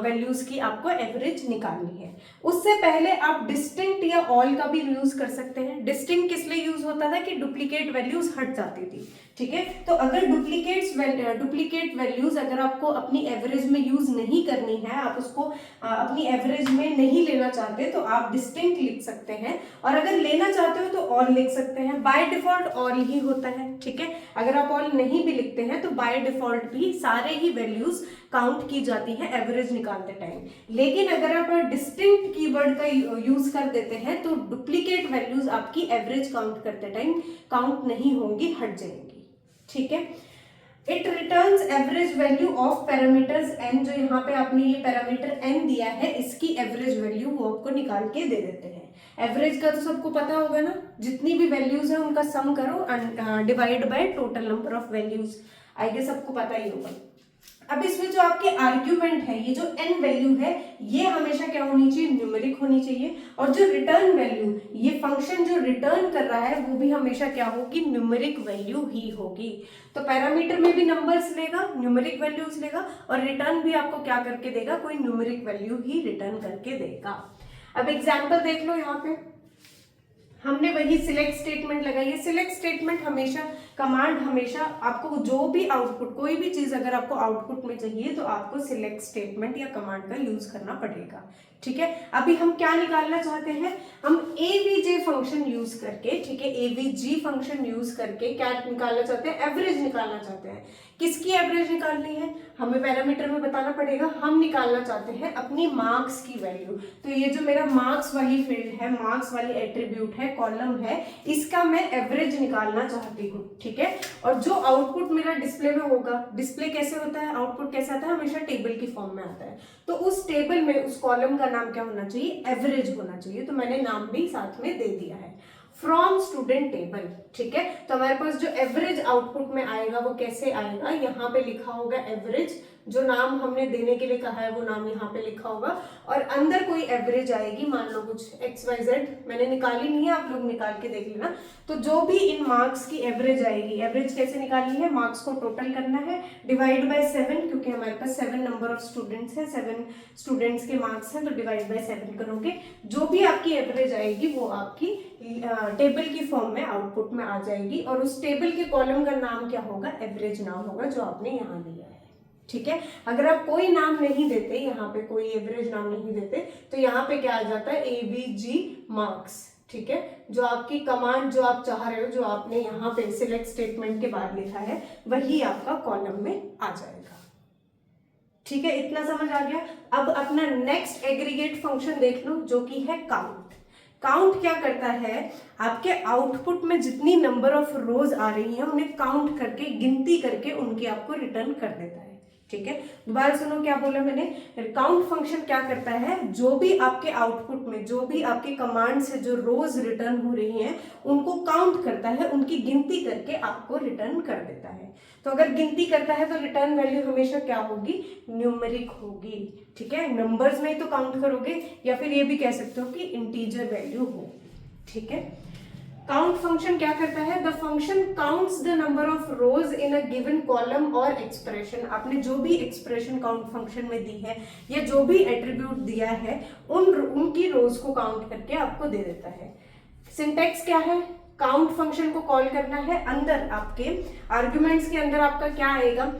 वैल्यूज की आपको एवरेज निकालनी है। उससे पहले आप डिस्टिंक्ट या ऑल का भी यूज कर सकते हैं। डिस्टिंक्ट किस लिए यूज होता था कि डुप्लीकेट वैल्यूज हट जाती थी। ठीक है, तो अगर डुप्लीकेट वैल्यूज अगर आपको अपनी एवरेज में यूज नहीं करनी है, आप उसको अपनी एवरेज में नहीं लेना चाहते, तो आप डिस्टिंक्ट लिख सकते हैं, और अगर लेना चाहते हो तो ऑल लिख सकते हैं। बाय डिफॉल्ट ऑल ही होता है। ठीक है, अगर आप ऑल नहीं भी लिखते हैं तो बाय डिफॉल्ट भी सारे ही वैल्यूज काउंट की जाती है एवरेज निकालते टाइम। लेकिन अगर आप डिस्टिंक्ट कीवर्ड का यूज कर देते हैं तो डुप्लीकेट वैल्यूज आपकी एवरेज काउंट करते टाइम काउंट नहीं होंगी, हट जाएंगी। ठीक है, it returns average value of parameters n, जो यहाँ पे आपने ये पैरामीटर n दिया है, इसकी एवरेज वैल्यू वो आपको निकाल के दे देते हैं। एवरेज का तो सबको पता होगा ना, जितनी भी वैल्यूज है उनका सम करो, divide by total number of values, I guess सबको पता ही होगा। अब इसमें जो आपके आर्ग्यूमेंट है, ये जो n वैल्यू है, ये हमेशा क्या होनी चाहिए, न्यूमेरिक होनी चाहिए, और जो रिटर्न वैल्यू, ये फंक्शन जो रिटर्न कर रहा है वो भी हमेशा क्या होगी, न्यूमेरिक वैल्यू ही होगी। तो पैरामीटर में भी नंबर्स लेगा, न्यूमेरिक वैल्यूज लेगा, और रिटर्न भी आपको क्या करके देगा, कोई न्यूमेरिक वैल्यू ही रिटर्न करके देगा। अब एग्जाम्पल देख लो, यहाँ पे हमने वही सिलेक्ट स्टेटमेंट लगाई है। सिलेक्ट स्टेटमेंट हमेशा, कमांड हमेशा आपको जो भी आउटपुट, कोई भी चीज अगर आपको आउटपुट में चाहिए तो आपको सिलेक्ट स्टेटमेंट या कमांड का यूज करना पड़ेगा। ठीक है, अभी हम क्या निकालना चाहते हैं, हम एवीजे फंक्शन यूज करके, ठीक है, एवीजी फंक्शन यूज करके क्या निकालना चाहते हैं, एवरेज निकालना चाहते हैं। किसकी एवरेज निकालनी है, हमें पैरामीटर में बताना पड़ेगा। हम निकालना चाहते हैं अपनी मार्क्स की वैल्यू। तो ये जो मेरा मार्क्स वाली फील्ड है, मार्क्स वाली एट्रीब्यूट है, कॉलम है, इसका मैं एवरेज निकालना चाहती हूँ। ठीक है, और जो आउटपुट मेरा डिस्प्ले में होगा, डिस्प्ले कैसे होता है, आउटपुट कैसे आता है, हमेशा टेबल की फॉर्म में आता है। तो उस टेबल में उस कॉलम का नाम क्या होना चाहिए, एवरेज होना चाहिए। तो मैंने नाम भी साथ में दे दिया है, फ्रॉम स्टूडेंट टेबल। ठीक है, तो हमारे पास जो एवरेज आउटपुट में आएगा वो कैसे आएगा, यहाँ पे लिखा होगा एवरेज, जो नाम हमने देने के लिए कहा है वो नाम यहाँ पे लिखा होगा, और अंदर कोई एवरेज आएगी, मान लो कुछ XYZ, मैंने निकाली नहीं है, आप लोग निकाल के देख लेना। तो जो भी इन मार्क्स की एवरेज आएगी, एवरेज कैसे निकालनी है, मार्क्स को टोटल करना है, डिवाइड बाय 7, क्योंकि हमारे पास 7 नंबर ऑफ स्टूडेंट्स है, 7 स्टूडेंट्स के मार्क्स हैं, तो डिवाइड बाय 7 करोगे, जो भी आपकी एवरेज आएगी वो आपकी टेबल की फॉर्म में आउटपुट में आ जाएगी, और उस टेबल के कॉलम का नाम क्या होगा, एवरेज नाम होगा, जो आपने यहाँ दिया है। ठीक है, अगर आप कोई नाम नहीं देते, यहाँ पे कोई एवरेज नाम नहीं देते, तो यहाँ पे क्या आ जाता है, AVG मार्क्स। ठीक है, जो आपकी कमांड, जो आप चाह रहे हो, जो आपने यहाँ पे सिलेक्ट स्टेटमेंट के बाद लिखा है, वही आपका कॉलम में आ जाएगा। ठीक है, इतना समझ आ गया। अब अपना नेक्स्ट एग्रीगेट फंक्शन देख लो, जो कि है काउंट। काउंट क्या करता है, आपके आउटपुट में जितनी नंबर ऑफ रोज आ रही हैं उन्हें काउंट करके, गिनती करके उनकी आपको रिटर्न कर देता है। ठीक है, दोबारा सुनो क्या बोला मैंने। काउंट फंक्शन क्या करता है, जो भी आपके आउटपुट में, जो भी आपके कमांड से जो रोज रिटर्न हो रही हैं उनको काउंट करता है, उनकी गिनती करके आपको रिटर्न कर देता है। तो अगर गिनती करता है तो रिटर्न वैल्यू हमेशा क्या होगी, न्यूमेरिक होगी। ठीक है, नंबर्स में ही तो काउंट करोगे, या फिर ये भी कह सकते हो कि इंटीजर वैल्यू हो। ठीक है, काउंट फंक्शन क्या करता है, the function counts the number of rose in a given column और एक्सप्रेशन। आपने जो भी एक्सप्रेशन काउंट फंक्शन में दी है, या जो भी एट्रीब्यूट दिया है, उनकी रोज को काउंट करके आपको दे देता है। सिंटेक्स क्या है, काउंट फंक्शन को कॉल करना है, अंदर आपके आर्ग्यूमेंट्स के अंदर आपका क्या आएगा,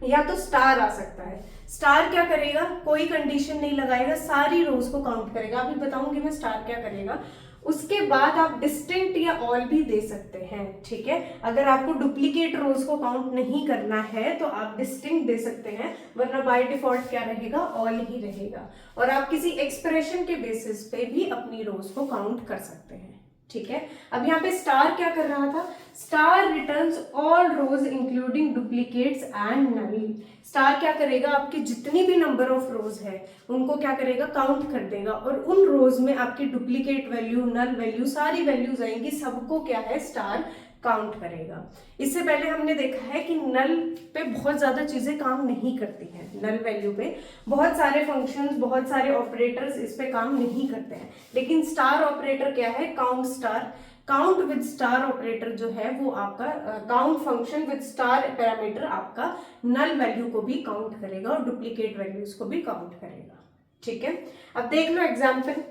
या तो स्टार आ सकता है। स्टार क्या करेगा, कोई कंडीशन नहीं लगाएगा, सारी रोज को काउंट करेगा। अभी बताऊंगी मैं स्टार क्या करेगा। उसके बाद आप डिस्टिंक्ट या ऑल भी दे सकते हैं। ठीक है, अगर आपको डुप्लीकेट रोज को काउंट नहीं करना है तो आप डिस्टिंक्ट दे सकते हैं, वरना बाय डिफॉल्ट क्या रहेगा, ऑल ही रहेगा। और आप किसी एक्सप्रेशन के बेसिस पे भी अपनी रोज को काउंट कर सकते हैं। ठीक है, अब यहाँ पे स्टार क्या कर रहा था, star returns all rows including duplicates and null. Star क्या करेगा, आपकी जितनी भी नंबर ऑफ रोज है उनको क्या करेगा, काउंट कर देगा, और उन रोज में आपकी डुप्लीकेट वैल्यू, नल वैल्यू, सारी वैल्यूज आएंगी, सबको क्या है, स्टार काउंट करेगा। इससे पहले हमने देखा है कि नल पे बहुत ज्यादा चीजें काम नहीं करती हैं। नल वैल्यू पे बहुत सारे फंक्शंस, बहुत सारे ऑपरेटर्स इस पे काम नहीं करते हैं, लेकिन स्टार ऑपरेटर क्या है, count star count with star operator जो है वो आपका count function with star parameter आपका नल वैल्यू को भी काउंट करेगा और डुप्लीकेट वैल्यूज को भी काउंट करेगा। ठीक है, अब देख लो एग्जाम्पल।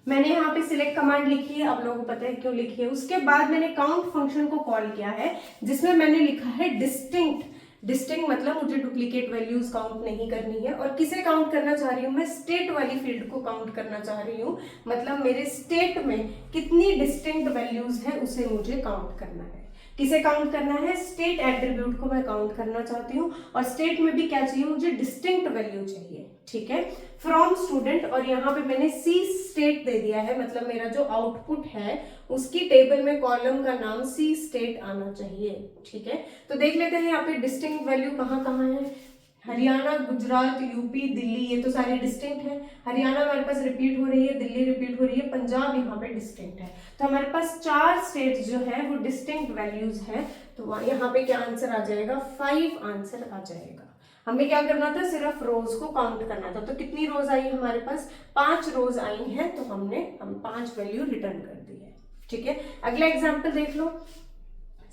मैंने यहाँ पे सिलेक्ट कमांड लिखी है, आप लोगों को पता है क्यों लिखी है। उसके बाद मैंने काउंट फंक्शन को कॉल किया है जिसमें मैंने लिखा है डिस्टिंक्ट। डिस्टिंक्ट मतलब मुझे डुप्लीकेट वैल्यूज काउंट नहीं करनी है। और किसे काउंट करना चाह रही हूँ मैं? स्टेट वाली फील्ड को काउंट करना चाह रही हूँ, मतलब मेरे स्टेट में कितनी डिस्टिंक्ट वैल्यूज है उसे मुझे काउंट करना है। किसे काउंट करना है? स्टेट एट्रीब्यूट को मैं काउंट करना चाहती हूँ। और स्टेट में भी क्या चाहिए मुझे? डिस्टिंक्ट वैल्यू चाहिए। ठीक है, फ्रॉम स्टूडेंट, और यहाँ पे मैंने सी स्टेट दे दिया है, मतलब मेरा जो आउटपुट है उसकी टेबल में कॉलम का नाम सी स्टेट आना चाहिए। ठीक है, तो देख लेते हैं यहाँ पे डिस्टिंक्ट वैल्यू कहाँ कहाँ है। हरियाणा, गुजरात, यूपी, दिल्ली, ये तो सारे डिस्टिंक्ट है। हरियाणा हमारे पास रिपीट हो रही है, दिल्ली रिपीट हो रही है, पंजाब यहाँ पे डिस्टिंक्ट है। तो हमारे पास 4 स्टेट्स जो है वो डिस्टिंक्ट वैल्यूज है। तो यहाँ पे क्या आंसर आ जाएगा? 5 आंसर आ जाएगा। हमें क्या करना था? सिर्फ रोज को काउंट करना था। तो कितनी रोज आई हमारे पास? 5 रोज आई हैं, तो हम 5 वैल्यू रिटर्न कर दी है। ठीक है, अगला एग्जाम्पल देख लो।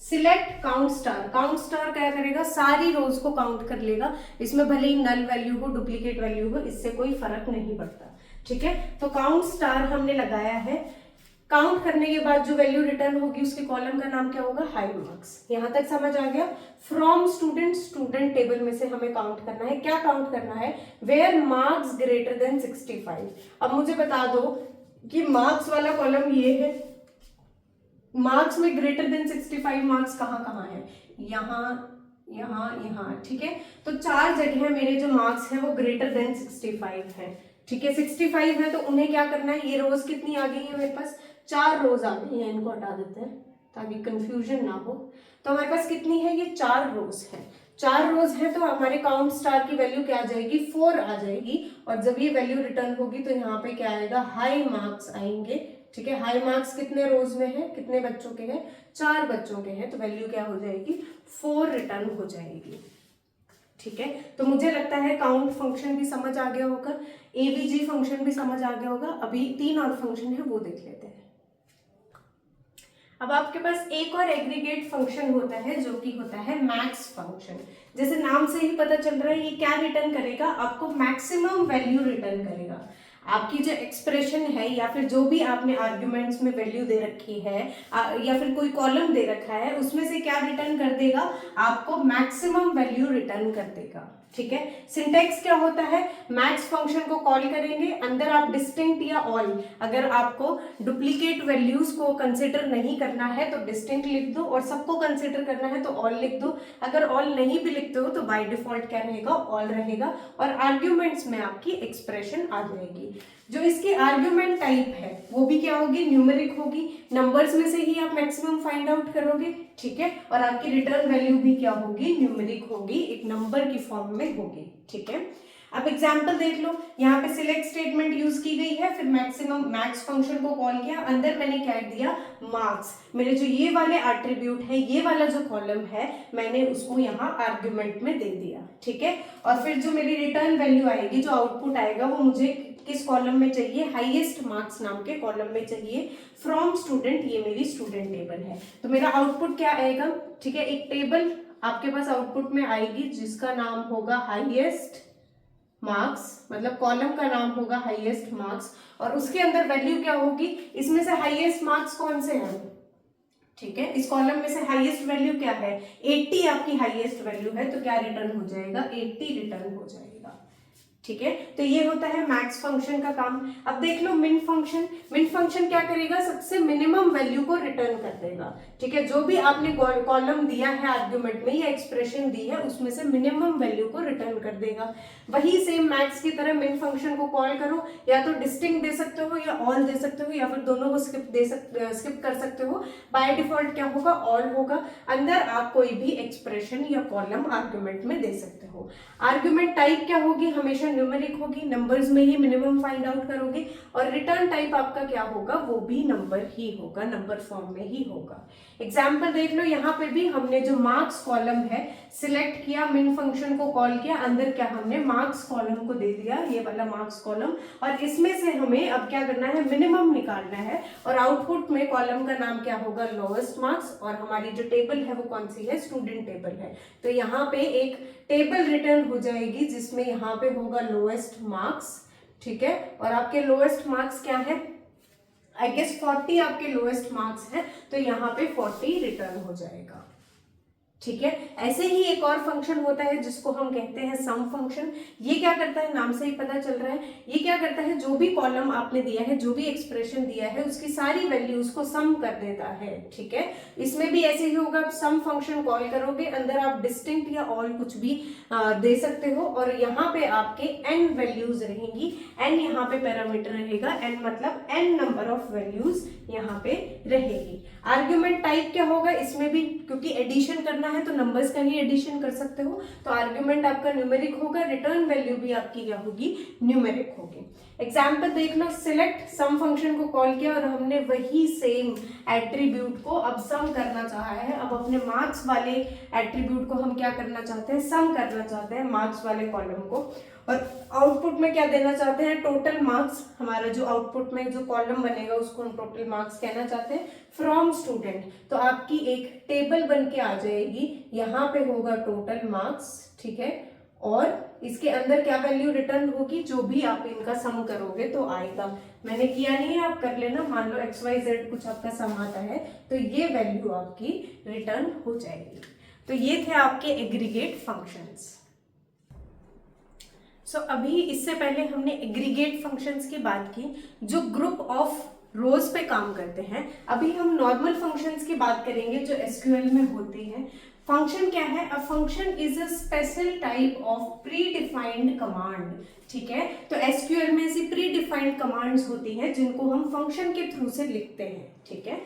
Select count star. Count star क्या करेगा? सारी रोज को काउंट कर लेगा। इसमें भले ही नल वैल्यू हो, डुप्लीकेट वैल्यू हो, इससे कोई फर्क नहीं पड़ता। ठीक है, तो काउंट स्टार हमने लगाया है। काउंट करने के बाद जो वैल्यू रिटर्न होगी उसके कॉलम का नाम क्या होगा? High marks. यहां तक समझ आ गया? फ्रॉम स्टूडेंट, स्टूडेंट टेबल में से हमें काउंट करना है। क्या काउंट करना है? Where marks greater than 65। अब मुझे बता दो कि मार्क्स वाला कॉलम ये है, मार्क्स में ग्रेटर देन 65 मार्क्स कहाँ कहाँ है? यहाँ, यहाँ, यहाँ। ठीक है, तो 4 जगह मेरे जो मार्क्स हैं वो ग्रेटर देन 65 है। ठीक है, 65 है तो उन्हें क्या करना है? ये रोज कितनी आ गई है मेरे पास? 4 रोज आ गई है। इनको हटा देते हैं ताकि कंफ्यूजन ना हो। तो हमारे पास कितनी है? ये 4 रोज है। 4 रोज है तो हमारे काउंट स्टार की वैल्यू क्या आ जाएगी? 4 आ जाएगी। और जब ये वैल्यू रिटर्न होगी तो यहाँ पे क्या आएगा? हाई मार्क्स आएंगे। ठीक है, हाई मार्क्स कितने रोज में है? कितने बच्चों के हैं? 4 बच्चों के हैं, तो वैल्यू क्या हो जाएगी? 4 रिटर्न हो जाएगी। ठीक है, तो मुझे लगता है काउंट फंक्शन भी समझ आ गया होगा, एवीजी फंक्शन भी समझ आ गया होगा। अभी 3 और फंक्शन है वो देख लेते हैं। अब आपके पास एक और एग्रीगेट फंक्शन होता है जो कि होता है मैक्स फंक्शन। जैसे नाम से ही पता चल रहा है ये क्या रिटर्न करेगा? आपको मैक्सिमम वैल्यू रिटर्न करेगा। आपकी जो एक्सप्रेशन है या फिर जो भी आपने आर्ग्यूमेंट्स में वैल्यू दे रखी है या फिर कोई कॉलम दे रखा है उसमें से क्या रिटर्न कर देगा? आपको मैक्सिमम वैल्यू रिटर्न कर देगा। ठीक है, सिंटेक्स क्या होता है? मैक्स फंक्शन को कॉल करेंगे, अंदर आप डिस्टिंक्ट या ऑल, अगर आपको डुप्लीकेट वैल्यूज को कंसिडर नहीं करना है तो डिस्टिंक्ट लिख दो, और सबको कंसिडर करना है तो ऑल लिख दो। अगर ऑल नहीं भी लिखते हो तो बाय डिफॉल्ट क्या रहेगा? ऑल रहेगा। और आर्ग्यूमेंट्स में आपकी एक्सप्रेशन आ जाएगी। जो इसकी आर्ग्यूमेंट टाइप है वो भी क्या होगी? न्यूमेरिक होगी। नंबर्स में से ही आप मैक्सिमम फाइंड आउट करोगे। ठीक है, और आपकी रिटर्न वैल्यू भी क्या होगी? न्यूमेरिक होगी, एक नंबर की फॉर्म में होगी। ठीक है, अब एग्जाम्पल देख लो। यहाँ पे सिलेक्ट स्टेटमेंट यूज की गई है, फिर मैक्सिमम मैक्स फंक्शन को कॉल किया, अंदर मैंने क्या दिया? मार्क्स। मेरे जो ये वाले एट्रीब्यूट है, ये वाला जो कॉलम है, मैंने उसको यहाँ आर्ग्यूमेंट में दे दिया। ठीक है, और फिर जो मेरी रिटर्न वैल्यू आएगी, जो आउटपुट आएगा, वो मुझे किस कॉलम में चाहिए? हाईएस्ट मार्क्स नाम के कॉलम में चाहिए। फ्रॉम स्टूडेंट, ये मेरी स्टूडेंट टेबल है, तो मेरा आउटपुट क्या आएगा? ठीक है, एक टेबल आपके पास आउटपुट में आएगी जिसका नाम होगा हाईएस्ट मार्क्स, मतलब कॉलम का नाम होगा हाईएस्ट मार्क्स, और उसके अंदर वैल्यू क्या होगी? इसमें से हाईएस्ट मार्क्स कौन से हैं? ठीक है, इस कॉलम में से हाईएस्ट वैल्यू क्या है? 80 आपकी हाईएस्ट वैल्यू है, तो क्या रिटर्न हो जाएगा? 80 रिटर्न हो जाएगा। ठीक है, तो ये होता है मैक्स फंक्शन का काम। अब देख लो मिन फंक्शन। मिन फंक्शन क्या करेगा? सबसे मिनिमम वैल्यू को रिटर्न कर देगा। ठीक है, जो भी आपने कॉलम दिया है आर्ग्यूमेंट में या एक्सप्रेशन दी है उसमें से मिनिमम वैल्यू को रिटर्न कर देगा। वही सेम मैक्स की तरह मिन फंक्शन को कॉल करो, या तो डिस्टिंक्ट दे सकते हो या ऑल दे सकते हो, या फिर दोनों को स्किप कर सकते हो। बाय डिफॉल्ट क्या होगा? ऑल होगा। अंदर आप कोई भी एक्सप्रेशन या कॉलम आर्ग्यूमेंट में दे सकते हो। आर्ग्यूमेंट टाइप क्या होगी? हमेशा न्यूमेरिक होगी, नंबर्स में ही मिनिमम फाइंड आउट करोगे, और रिटर्न टाइप आपका क्या होगा, वो भी नंबर ही होगा, नंबर फॉर्म में ही होगा। एग्जाम्पल देख लो, यहाँ पे भी हमने जो मार्क्स कॉलम है सिलेक्ट किया, मेन फंक्शन को कॉल किया, अंदर क्या हमने मार्क्स कॉलम को दे दिया, ये वाला मार्क्स कॉलम, और इसमें से हमें अब क्या करना है, मिनिमम निकालना है, और आउटपुट में कॉलम का नाम क्या होगा, लोएस्ट मार्क्स, और हमारी जो टेबल है वो कौन सी है, स्टूडेंट टेबल है। तो यहाँ पे एक टेबल रिटर्न हो जाएगी जिसमें यहाँ पे होगा लोएस्ट मार्क्स, ठीक है, और आपके लोएस्ट मार्क्स क्या है, आई गेस 40 आपके लोएस्ट मार्क्स हैं, तो यहाँ पे 40 रिटर्न हो जाएगा, ठीक है। ऐसे ही एक और फंक्शन होता है जिसको हम कहते हैं सम फंक्शन। ये क्या करता है, नाम से ही पता चल रहा है, ये क्या करता है, जो भी कॉलम आपने दिया है, जो भी एक्सप्रेशन दिया है, उसकी सारी वैल्यूज को सम कर देता है, ठीक है। इसमें भी ऐसे ही होगा, आप सम फंक्शन कॉल करोगे, अंदर आप डिस्टिंक्ट या ऑल कुछ भी दे सकते हो, और यहाँ पे आपके n वैल्यूज रहेंगी, n यहाँ पे पैरामीटर रहेगा, n मतलब n नंबर ऑफ वैल्यूज यहाँ पे रहेगी। आर्ग्यूमेंट टाइप क्या होगा, इसमें भी क्योंकि एडिशन करना है तो नंबर्स का ही एडिशन कर सकते हो, तो आर्ग्यूमेंट आपका न्यूमेरिक होगा, रिटर्न वैल्यू भी आपकी क्या होगी, न्यूमेरिक होगी। एग्जाम्पल देख लो, सिलेक्ट सम फंक्शन को कॉल किया और हमने वही सेम एट्रीब्यूट को अब सम करना चाहा है। अब अपने मार्क्स वाले एट्रीब्यूट को हम क्या करना चाहते हैं, सम करना चाहते हैं मार्क्स वाले कॉलम को, और आउटपुट में क्या देना चाहते हैं, टोटल मार्क्स। हमारा जो आउटपुट में जो कॉलम बनेगा उसको हम टोटल मार्क्स कहना चाहते हैं फ्रॉम स्टूडेंट। तो आपकी एक टेबल बन के आ जाएगी, यहाँ पे होगा टोटल मार्क्स, ठीक है, और इसके अंदर क्या वैल्यू रिटर्न होगी, जो भी आप इनका सम करोगे तो आएगा। मैंने किया नहीं है, आप कर लेना। मान लो XYZ कुछ आपका सम आता है तो ये वैल्यू आपकी रिटर्न हो जाएगी। तो ये थे आपके एग्रीगेट फंक्शंस। सो अभी इससे पहले हमने एग्रीगेट फंक्शंस की बात की जो ग्रुप ऑफ रोज पे काम करते हैं। अभी हम नॉर्मल फंक्शंस की बात करेंगे जो एसक्यूएल में होते हैं। फंक्शन क्या है, a function is a special type of pre defined command, ठीक है। तो एसक्यूएल में ऐसी प्री डिफाइंड कमांड्स होती हैं जिनको हम फंक्शन के थ्रू से लिखते हैं, ठीक है।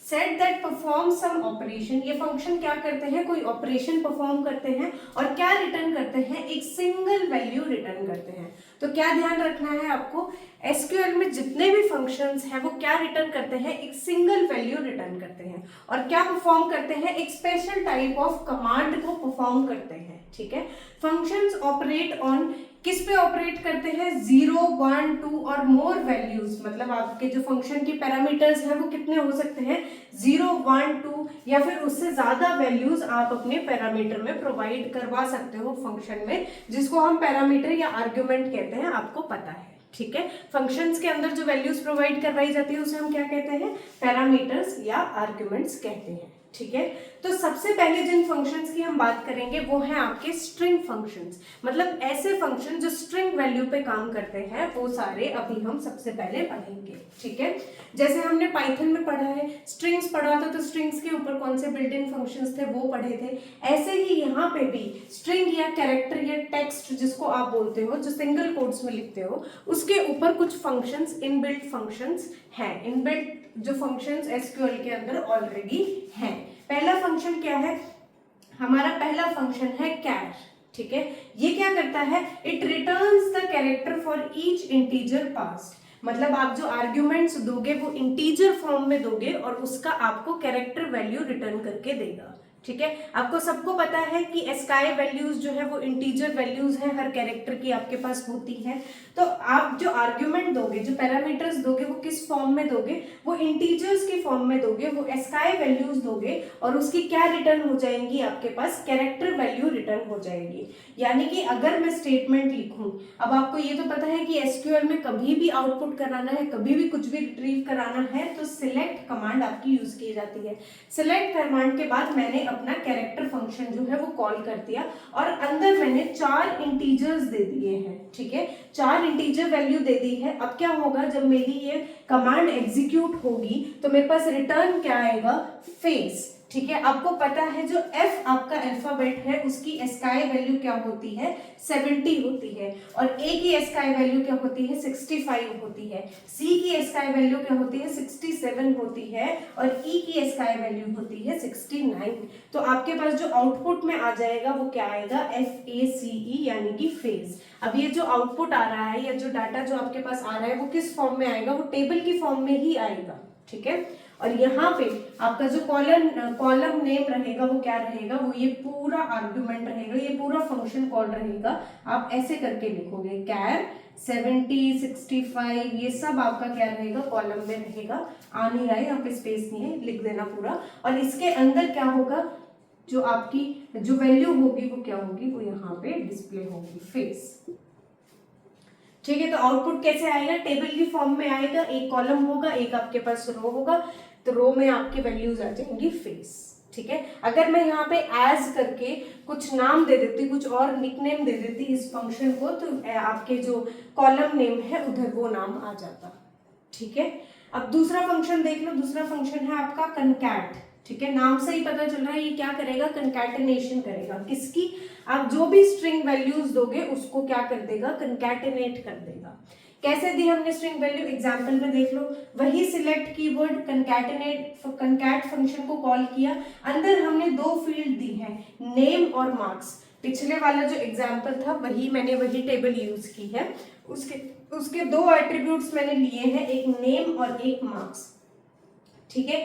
Set that perform some operation, ये फंक्शन क्या करते हैं, कोई ऑपरेशन परफॉर्म करते हैं और क्या रिटर्न करते हैं, एक सिंगल वैल्यू रिटर्न करते हैं। तो क्या ध्यान रखना है आपको, एसक्यूएल में जितने भी फंक्शंस हैं वो क्या रिटर्न करते हैं, एक सिंगल वैल्यू रिटर्न करते हैं, और क्या परफॉर्म करते हैं, एक स्पेशल टाइप ऑफ कमांड को परफॉर्म करते हैं, ठीक है। फंक्शंस ऑपरेट ऑन, किस पे ऑपरेट करते हैं, 0, 1, 2 और मोर वैल्यूज। मतलब आपके जो फंक्शन की पैरामीटर्स हैं वो कितने हो सकते हैं, 0, 1, 2 या फिर उससे ज्यादा वैल्यूज आप अपने पैरामीटर में प्रोवाइड करवा सकते हो फंक्शन में, जिसको हम पैरामीटर या आर्ग्यूमेंट कहते हैं, आपको पता है, ठीक है। फंक्शंस के अंदर जो वैल्यूज प्रोवाइड करवाई जाती है उसे हम क्या कहते हैं, पैरामीटर्स या आर्ग्यूमेंट्स कहते हैं, ठीक है। तो सबसे पहले जिन फंक्शंस की हम बात करेंगे वो हैं आपके स्ट्रिंग फंक्शंस। मतलब ऐसे फंक्शन जो स्ट्रिंग वैल्यू पे काम करते हैं वो सारे अभी हम सबसे पहले पढ़ेंगे, ठीक है। जैसे हमने पाइथन में पढ़ा है, स्ट्रिंग्स पढ़ा था, तो स्ट्रिंग्स के ऊपर कौन से बिल्ट इन फंक्शंस थे वो पढ़े थे। ऐसे ही यहाँ पे भी स्ट्रिंग या कैरेक्टर या टेक्स्ट जिसको आप बोलते हो, जो सिंगल कोट्स में लिखते हो, उसके ऊपर कुछ फंक्शंस, इनबिल्ट फंक्शंस हैं। इनबिल्ट जो फंक्शंस एसक्यूएल के अंदर ऑलरेडी हैं। पहला फंक्शन क्या है, हमारा पहला फंक्शन है कैर, ठीक है। ये क्या करता है, it returns the character for each integer passed. मतलब आप जो आर्ग्यूमेंट्स दोगे वो इंटीजर फॉर्म में दोगे और उसका आपको कैरेक्टर वैल्यू रिटर्न करके देगा, ठीक है। आपको सबको पता है कि एस्काई वैल्यूज जो है वो इंटीजर वैल्यूज है, हर कैरेक्टर की आपके पास होती है। तो आप जो आर्ग्यूमेंट दोगे, जो पैरामीटर्स दोगे, वो किस फॉर्म में दोगे, वो इंटीजर्स की फॉर्म में दोगे, वो एस्काई वैल्यूज दोगे और उसकी क्या रिटर्न हो जाएंगी, आपके पास कैरेक्टर वैल्यू रिटर्न हो जाएगी। यानी कि अगर मैं स्टेटमेंट लिखूं, अब आपको ये तो पता है कि एसक्यूएल में कभी भी आउटपुट कराना है, कभी भी कुछ भी रिट्रीव कराना है तो सिलेक्ट कमांड आपकी यूज की जाती है। सिलेक्ट कमांड के बाद मैंने अपना कैरेक्टर फंक्शन जो है वो कॉल कर दिया और अंदर मैंने 4 इंटीजर्स दे दिए हैं, ठीक है। 4 इंटीजर वैल्यू दे दी है। अब क्या होगा, जब मेरी ये कमांड एग्जीक्यूट होगी तो मेरे पास रिटर्न क्या आएगा, फेस, ठीक है, आपको पता है जो F आपका अल्फाबेट है उसकी एस्काई वैल्यू क्या होती है 70 होती है, और A की एस्काई वैल्यू क्या होती है 65 होती है, C की एस्काई वैल्यू क्या होती है 67 होती है, और E की एस्काई वैल्यू होती है 69। तो आपके पास जो आउटपुट में आ जाएगा वो क्या आएगा FACE यानी कि फेज। अब ये जो आउटपुट आ रहा है या जो डाटा जो आपके पास आ रहा है वो किस फॉर्म में आएगा, वो टेबल की फॉर्म में ही आएगा। ठीक है, और यहाँ पे आपका जो कॉलम नेम रहेगा वो क्या रहेगा, वो ये पूरा आर्गुमेंट रहेगा, ये पूरा फंक्शन कॉल रहेगा। आप ऐसे करके लिखोगे कैर 70 65 ये सब आपका क्या रहेगा कॉलम में रहेगा। आ नहीं रहा है यहाँ पे, स्पेस नहीं है, लिख देना पूरा। और इसके अंदर क्या होगा, जो आपकी जो वैल्यू होगी वो क्या होगी, वो यहाँ पे डिस्प्ले होगी फेस। ठीक है, तो आउटपुट कैसे आएगा, टेबल की फॉर्म में आएगा, एक कॉलम होगा, एक आपके पास रो होगा, तो रो में आपकी वैल्यूज आ जाएंगी फेस। ठीक है, अगर मैं यहाँ पे एज करके कुछ नाम दे देती, कुछ और निकनेम दे देती इस फंक्शन को, तो आपके जो कॉलम नेम है उधर वो नाम आ जाता। ठीक है, अब दूसरा फंक्शन देख लो, दूसरा फंक्शन है आपका कनकैट। ठीक है, नाम से ही पता चल रहा है ये क्या करेगा, कंकैटिनेशन करेगा। किसकी, आप जो भी स्ट्रिंग वैल्यूज दोगे उसको क्या कर देगा, कंकैटिनेट कर देगा। कैसे दी हमने स्ट्रिंग वैल्यू, एग्जांपल में देख लो, वही सिलेक्ट कीवर्ड कंकैट फंक्शन को कॉल किया, अंदर हमने दो फील्ड दी है नेम और मार्क्स। पिछले वाला जो एग्जांपल था वही टेबल यूज की है, उसके दो एट्रीब्यूट्स मैंने लिए हैं, एक नेम और एक मार्क्स। ठीक है,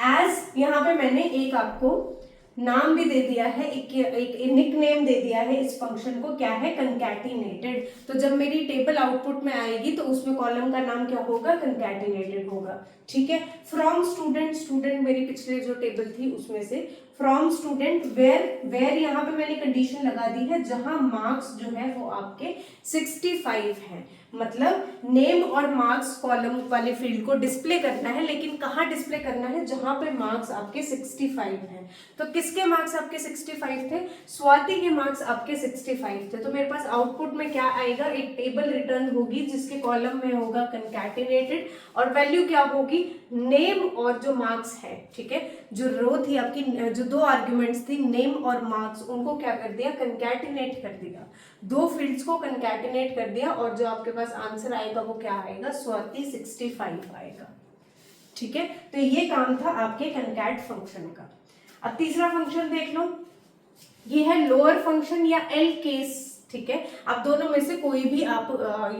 एज यहाँ पे मैंने एक आपको नाम भी दे दिया है, एक निक नेम दे दिया है इस फंक्शन को, क्या है कंकैटिनेटेड। तो जब मेरी टेबल आउटपुट में आएगी तो उसमें कॉलम का नाम क्या होगा, कंकैटिनेटेड होगा। ठीक है, फ्रॉम स्टूडेंट, स्टूडेंट मेरी पिछले जो टेबल थी उसमें से फ्रॉम स्टूडेंट वेयर यहाँ पे मैंने कंडीशन लगा दी है जहां मार्क्स जो है वो आपके 65 है, मतलब नेम और मार्क्स कॉलम वाले फील्ड को डिस्प्ले करना है, लेकिन कहाँ डिस्प्ले करना है, जहां पे मार्क्स आपके 65 हैं। तो किसके मार्क्स आपके 65 थे, स्वाति के मार्क्स आपके 65 थे। तो मेरे पास आउटपुट में क्या आएगा, एक टेबल रिटर्न होगी जिसके कॉलम में होगा कंकैटिनेटेड, और वैल्यू क्या होगी, नेम और जो मार्क्स है। ठीक है, जो रो थी आपकी, जो दो आर्ग्यूमेंट्स थी नेम और मार्क्स, उनको क्या कर दिया, कंकैटिनेट कर दिया, दो फील्ड्स को कंकैटिनेट कर दिया, और जो आपके पास आंसर आएगा वो क्या आएगा, स्वाति 65 आएगा। ठीक है, तो ये काम था आपके कंकैट फंक्शन का। अब तीसरा फंक्शन देख लो, ये है लोअर फंक्शन या एल केस। ठीक है, आप दोनों में से कोई भी आप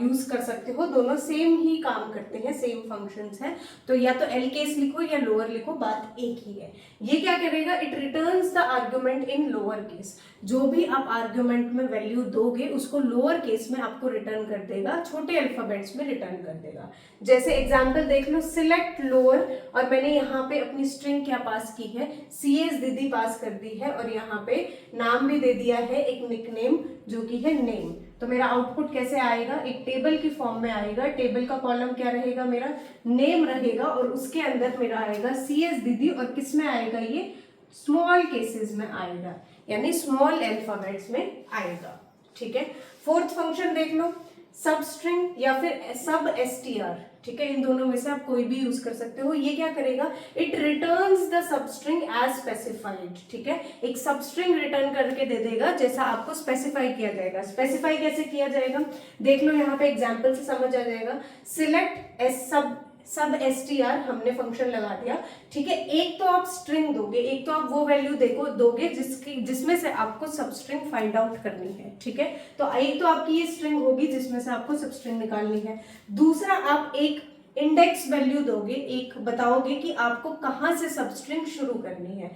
यूज कर सकते हो, दोनों सेम ही काम करते हैं, सेम फंक्शंस हैं। तो या तो एल केस लिखो या लोअर लिखो, बात एक ही है। ये क्या करेगा, it returns the argument in lower case. जो भी आप आर्ग्यूमेंट में वैल्यू दोगे उसको लोअर केस में आपको रिटर्न कर देगा, छोटे अल्फाबेट्स में रिटर्न कर देगा। जैसे एग्जाम्पल देख लो, सिलेक्ट लोअर, और मैंने यहाँ पे अपनी स्ट्रिंग क्या पास की है, CS दीदी पास कर दी है, और यहाँ पे नाम भी दे दिया है एक निकनेम जो कि है नेम। तो मेरा आउटपुट कैसे आएगा, एक टेबल की फॉर्म में आएगा, टेबल का कॉलम क्या रहेगा, मेरा नेम रहेगा, और उसके अंदर मेरा आएगा CS दीदी, और किस में आएगा, ये स्मॉल केसेस में आएगा, यानी स्मॉल अल्फाबेट्स में आएगा। ठीक है, फोर्थ फंक्शन देख लो, सब स्ट्रिंग या फिर सब str। ठीक है, इन दोनों में से आप कोई भी यूज कर सकते हो। ये क्या करेगा, it returns the substring as specified. ठीक है, एक सबस्ट्रिंग रिटर्न करके दे देगा जैसा आपको स्पेसिफाई किया जाएगा। स्पेसिफाई कैसे किया जाएगा, देख लो यहाँ पे एग्जांपल से समझ आ जाएगा। सिलेक्ट सब str हमने फंक्शन लगा दिया। ठीक है, एक तो आप स्ट्रिंग दोगे, एक तो आप वो वैल्यू दोगे जिसमें से आपको सबस्ट्रिंग फाइंड आउट करनी है। ठीक है, तो एक तो आपकी ये स्ट्रिंग होगी जिसमें से आपको सबस्ट्रिंग निकालनी है। दूसरा, आप एक इंडेक्स वैल्यू दोगे, एक बताओगे कि आपको कहाँ से सबस्ट्रिंग शुरू करनी है।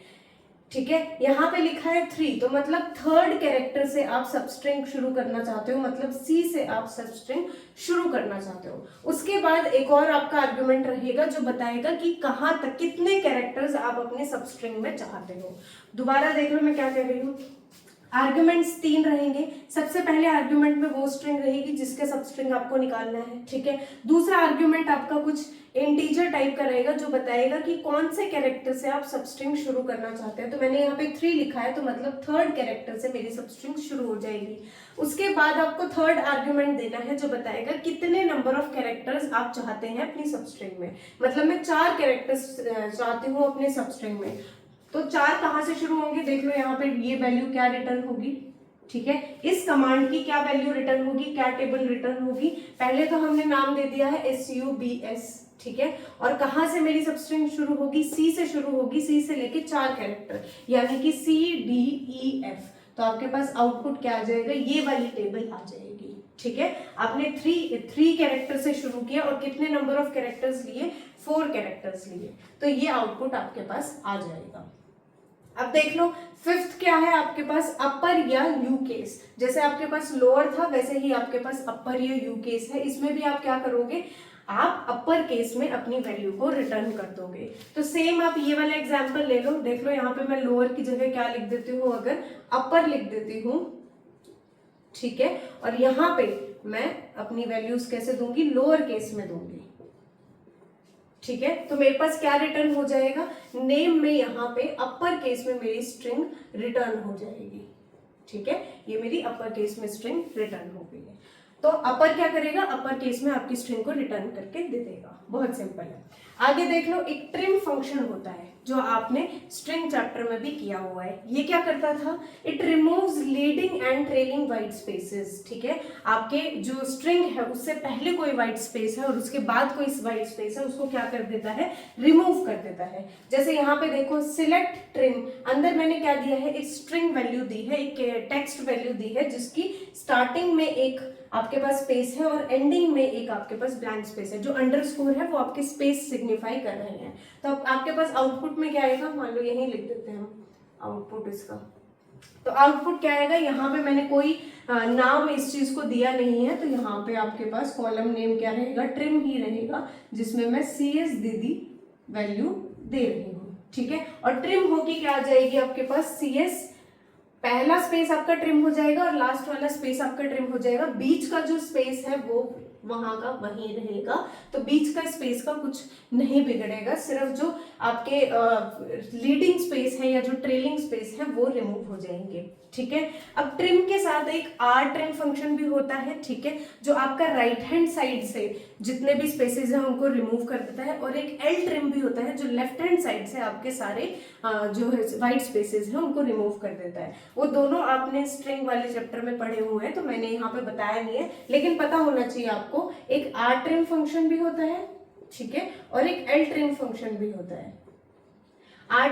ठीक है, यहाँ पे लिखा है 3, तो मतलब थर्ड कैरेक्टर से आप सबस्ट्रिंग शुरू करना चाहते हो, मतलब C से आप सबस्ट्रिंग शुरू करना चाहते हो। उसके बाद एक और आपका आर्गुमेंट रहेगा जो बताएगा कि कहाँ तक कितने कैरेक्टर्स आप अपने सबस्ट्रिंग में चाहते हो। दोबारा देख लो मैं क्या कह रही हूँ, आर्ग्यूमेंट्स 3 रहेंगे। सबसे पहले आर्ग्यूमेंट में वो स्ट्रिंग रहेगी जिसके सबस्ट्रिंग आपको निकालना है। ठीक है, दूसरा आर्ग्यूमेंट आपका कुछ इंटीजर टाइप का रहेगा जो बताएगा कि कौन से कैरेक्टर से आप सबस्ट्रिंग शुरू करना चाहते हैं। तो मैंने यहाँ पे 3 लिखा है, तो मतलब थर्ड कैरेक्टर से मेरी सबस्ट्रिंग शुरू हो जाएगी। उसके बाद आपको थर्ड आर्ग्यूमेंट देना है जो बताएगा कितने नंबर ऑफ कैरेक्टर्स आप चाहते हैं अपनी सबस्ट्रिंग में। मतलब मैं 4 कैरेक्टर्स चाहती हूँ अपने सबस्ट्रिंग में, तो 4 कहाँ से शुरू होंगे, देख लो यहाँ पे ये वैल्यू क्या रिटर्न होगी, ठीक है। इस कमांड की क्या वैल्यू रिटर्न होगी, क्या टेबल रिटर्न होगी। पहले तो हमने नाम दे दिया है SUBS, ठीक है। और कहाँ से मेरी सब स्ट्रिंग शुरू होगी, C से शुरू होगी, C से लेके 4 कैरेक्टर यानी कि CDEF। तो आपके पास आउटपुट क्या आ जाएगा, ये वाली टेबल आ जाएगी, ठीक है। आपने थ्री कैरेक्टर से शुरू किया और कितने नंबर ऑफ कैरेक्टर्स लिए, 4 कैरेक्टर्स लिए, तो ये आउटपुट आपके पास आ जाएगा। अब देख लो फिफ्थ क्या है आपके पास, अपर या यू केस। जैसे आपके पास लोअर था वैसे ही आपके पास अपर या यू केस है। इसमें भी आप क्या करोगे, आप अपर केस में अपनी वैल्यू को रिटर्न कर दोगे। तो सेम आप ये वाला एग्जांपल ले लो, देख लो यहाँ पे मैं लोअर की जगह क्या लिख देती हूँ, अगर अपर लिख देती हूँ, ठीक है। और यहाँ पे मैं अपनी वैल्यूज कैसे दूंगी, लोअर केस में दूंगी, ठीक है। तो मेरे पास क्या रिटर्न हो जाएगा, नेम में यहाँ पे अपर केस में मेरी स्ट्रिंग रिटर्न हो जाएगी, ठीक है। ये मेरी अपर केस में स्ट्रिंग रिटर्न हो गई है। तो अपर क्या करेगा, अपर केस में आपकी स्ट्रिंग को रिटर्न करके दे देगा, बहुत सिंपल है। आगे देख लो, एक ट्रिम फंक्शन होता है जो आपने स्ट्रिंग चैप्टर में भी किया हुआ है। ये क्या करता था, it removes leading and trailing white spaces, ठीक है। आपके जो स्ट्रिंग है उससे पहले कोई वाइट स्पेस है और उसके बाद कोई वाइट स्पेस है, उसको क्या कर देता है, रिमूव कर देता है। जैसे यहाँ पे देखो सिलेक्ट ट्रिम, अंदर मैंने क्या दिया है, एक स्ट्रिंग वैल्यू दी है, एक टेक्स्ट वैल्यू दी है जिसकी स्टार्टिंग में एक आपके पास स्पेस है और एंडिंग में एक आपके पास ब्लैंक स्पेस है। जो अंडरस्कोर है वो आपके स्पेस सिग्निफाई कर रहे हैं। तो आपके पास आउटपुट में क्या आएगा, मान लो यहीं लिख देते हैं हम आउटपुट इसका। तो आउटपुट क्या आएगा, यहाँ पे मैंने कोई नाम इस चीज को दिया नहीं है, तो यहाँ पे आपके पास कॉलम नेम क्या रहेगा, ट्रिम ही रहेगा, जिसमें मैं CS दीदी वैल्यू दे रही हूँ, ठीक है। और ट्रिम होगी क्या आ जाएगी आपके पास, CS, पहला स्पेस आपका ट्रिम हो जाएगा और लास्ट वाला स्पेस आपका ट्रिम हो जाएगा। बीच का जो स्पेस है वो वहां का वहीं रहेगा, तो बीच का स्पेस का कुछ नहीं बिगड़ेगा, सिर्फ जो आपके लीडिंग स्पेस है या जो ट्रेलिंग स्पेस है वो रिमूव हो जाएंगे, ठीक है। अब ट्रिम के साथ एक ट्रिम फंक्शन भी होता है, ठीक है, जो आपका राइट हैंड साइड से जितने भी स्पेसेस हैं उनको रिमूव कर देता है। और एक ट्रिम भी होता है जो लेफ्ट हैंड साइड से आपके सारे जो वाइट स्पेसेस हैं उनको रिमूव कर देता है। वो दोनों आपने स्ट्रिंग वाले चैप्टर में पढ़े हुए हैं, तो मैंने यहाँ पे बताया नहीं है, लेकिन पता होना चाहिए आपको। एक ट्रिम फंक्शन भी होता है, ठीक है, और एक ट्रिम फंक्शन भी होता है।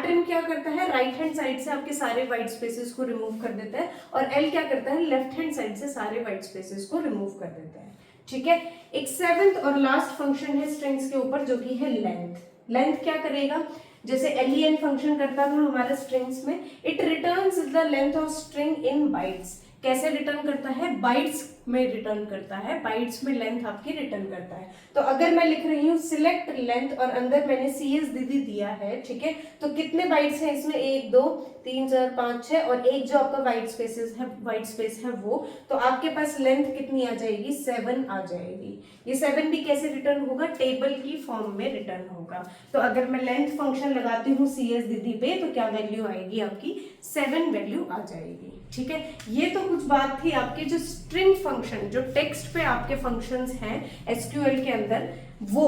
ट्रिम क्या करता है, राइट हैंड साइड से आपके सारे व्हाइट स्पेसेस को रिमूव कर देता है, और L क्या करता है, लेफ्ट हैंड साइड से सारे व्हाइट स्पेसेस को रिमूव कर देता है, ठीक है। एक सेवेंथ और लास्ट फंक्शन है स्ट्रिंग्स के ऊपर, जो कि है लेंथ। लेंथ क्या करेगा, जैसे len फंक्शन करता था हमारे स्ट्रिंग्स में, it returns the length of string in bytes. कैसे रिटर्न करता है, बाइट्स में रिटर्न करता है, बाइट्स में लेंथ आपकी रिटर्न करता है। तो अगर मैं लिख रही हूँ सिलेक्ट लेंथ और अंदर मैंने CS दीदी दिया है, ठीक है, तो कितने बाइट्स हैं इसमें, 1 2 3 4 5 6 और एक जो आपका वाइट स्पेस है वो, तो आपके पास लेंथ कितनी आ जाएगी, 7 आ जाएगी। ये 7 भी कैसे रिटर्न होगा, टेबल की फॉर्म में रिटर्न होगा। तो अगर मैं लेंथ फंक्शन लगाती हूँ CS दीदी पे, तो क्या वैल्यू आएगी आपकी, 7 वैल्यू आ जाएगी, ठीक है। ये तो कुछ बात थी आपके जो स्ट्रिंग फंक्शन, जो टेक्स्ट पे आपके फंक्शंस हैं SQL के अंदर, वो।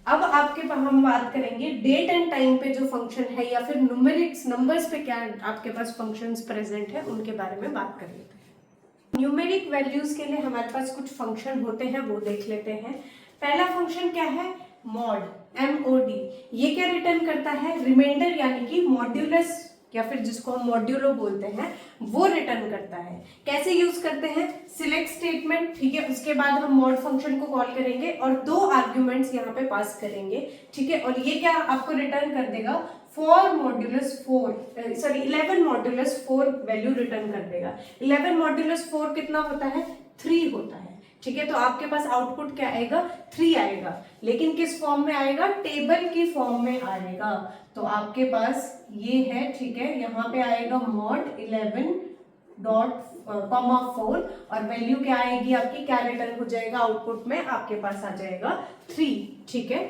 अब आपके हम बात करेंगे डेट एंड टाइम पे जो फंक्शन है, या फिर न्यूमेरिक्स नंबर्स पे क्या आपके पास फंक्शंस प्रेजेंट है, उनके बारे में बात कर लेते हैं। न्यूमेरिक वैल्यूज के लिए हमारे पास कुछ फंक्शन होते हैं, वो देख लेते हैं। पहला फंक्शन क्या है, मॉड, MOD। ये क्या रिटर्न करता है, रिमाइंडर यानी कि मॉड्यूलस, या फिर जिसको हम मॉड्यूलो बोलते हैं, वो रिटर्न करता है। कैसे यूज करते हैं, सिलेक्ट स्टेटमेंट, ठीक है, उसके बाद हम मॉड फंक्शन को कॉल करेंगे और 2 आर्ग्यूमेंट्स यहाँ पे पास करेंगे, ठीक है। और ये क्या आपको रिटर्न कर देगा, 11 मॉड्यूलस 4 वैल्यू रिटर्न कर देगा। 11 मॉड्यूलस 4 कितना होता है, 3 होता है, ठीक है। तो आपके पास आउटपुट क्या आएगा, 3 आएगा, लेकिन किस फॉर्म में आएगा, टेबल की फॉर्म में आएगा। तो आपके पास ये है, ठीक है, यहाँ पे आएगा मॉड 11 डॉट कॉमा 4 और वैल्यू क्या आएगी आपकी, क्या रिटर्न हो जाएगा आउटपुट में, आपके पास आ जाएगा 3, ठीक है।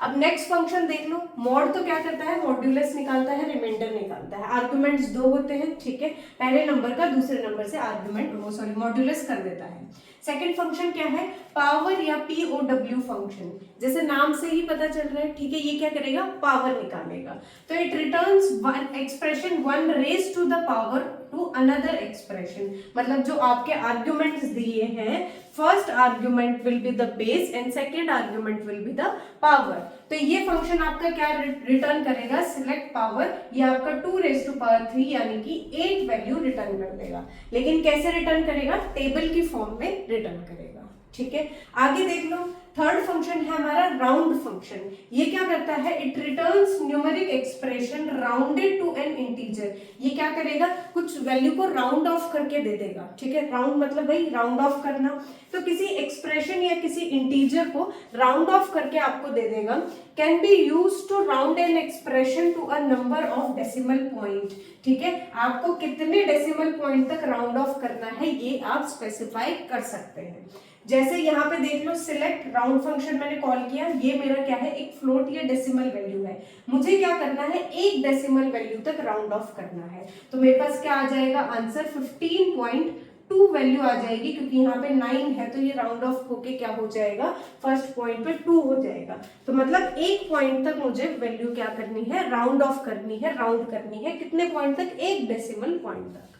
अब नेक्स्ट फंक्शन देख लो, मॉड तो क्या करता है, मॉड्यूलस निकालता है, रिमाइंडर निकालता है। आर्गुमेंट्स दो होते हैं, ठीक है, पहले नंबर का दूसरे नंबर से आर्गुमेंट मॉड्यूलस कर देता है। सेकंड फंक्शन क्या है, पावर या POW फंक्शन, जैसे नाम से ही पता चल रहा है, ठीक है, ये क्या करेगा, पावर निकालेगा। तो it returns one expression 1 raise to the power to another expression, मतलब जो आपके आर्ग्यूमेंट्स दिए हैं, first argument will be the base and second argument will be the power. तो ये फंक्शन आपका क्या रिटर्न करेगा, सिलेक्ट पावर, ये आपका 2 रेज टू पावर 3 यानी कि 8 वैल्यू रिटर्न कर देगा। लेकिन कैसे रिटर्न करेगा, टेबल की फॉर्म में रिटर्न करेगा, ठीक है। आगे देख लो, थर्ड फंक्शन है हमारा राउंड फंक्शन। ये क्या करता है, it returns numeric expression rounded to an integer. ये क्या करेगा, कुछ वैल्यू को राउंड ऑफ करके दे देगा, ठीक है, राउंड मतलब भाई राउंड ऑफ करना, तो किसी एक्सप्रेशन या किसी इंटीजर को राउंड ऑफ करके आपको दे देगा। Can be use to round an expression to a number of decimal point, ठीक है, आपको कितने डेसिमल पॉइंट तक राउंड ऑफ करना है ये आप स्पेसिफाई कर सकते हैं। जैसे यहाँ पे देख लो, सिलेक्ट राउंड फंक्शन मैंने कॉल किया, ये मेरा क्या है, एक फ्लोट या डेसिमल वैल्यू है, मुझे क्या करना है, एक डेसिमल वैल्यू तक राउंड ऑफ करना है। तो मेरे पास क्या आ जाएगा आंसर, 15.2 वैल्यू आ जाएगी, क्योंकि यहाँ पे 9 है, तो ये राउंड ऑफ होके क्या हो जाएगा, फर्स्ट पॉइंट पे 2 हो जाएगा। तो मतलब एक पॉइंट तक मुझे वैल्यू क्या करनी है, राउंड ऑफ करनी है, राउंड करनी है, कितने पॉइंट तक, एक डेसिमल पॉइंट तक,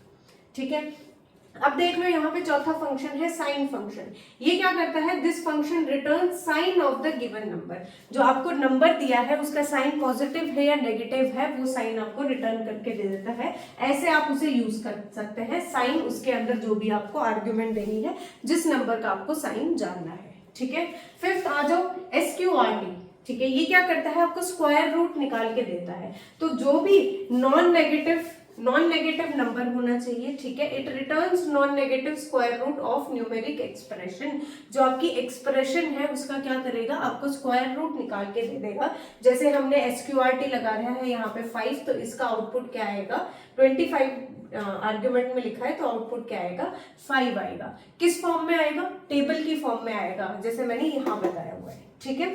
ठीक है। अब देख लो यहाँ पे चौथा फंक्शन है साइन फंक्शन। ये क्या करता है, this function return sign of the given number, जो आपको नंबर दिया है उसका साइन पॉजिटिव है या नेगेटिव है, वो साइन आपको रिटर्न करके दे देता है। ऐसे आप उसे यूज कर सकते हैं, साइन उसके अंदर जो भी आपको आर्ग्यूमेंट देनी है, जिस नंबर का आपको साइन जानना है, ठीक है। फिफ्थ आ जाओ, SQRT, ठीक है, ये क्या करता है, आपको स्क्वायर रूट निकाल के देता है। तो जो भी नॉन नेगेटिव नंबर होना चाहिए, ठीक है, it returns non negative square root of numeric expression, जो आपकी एक्सप्रेशन है उसका क्या करेगा, आपको स्क्वायर रूट निकाल के दे देगा। जैसे हमने SQRT लगा रहा है यहाँ पे 5, तो इसका आउटपुट क्या आएगा, 25 आर्ग्यूमेंट में लिखा है, तो आउटपुट क्या आएगा, 5 आएगा। किस फॉर्म में आएगा, टेबल की फॉर्म में आएगा, जैसे मैंने यहाँ बताया हुआ है, ठीक है।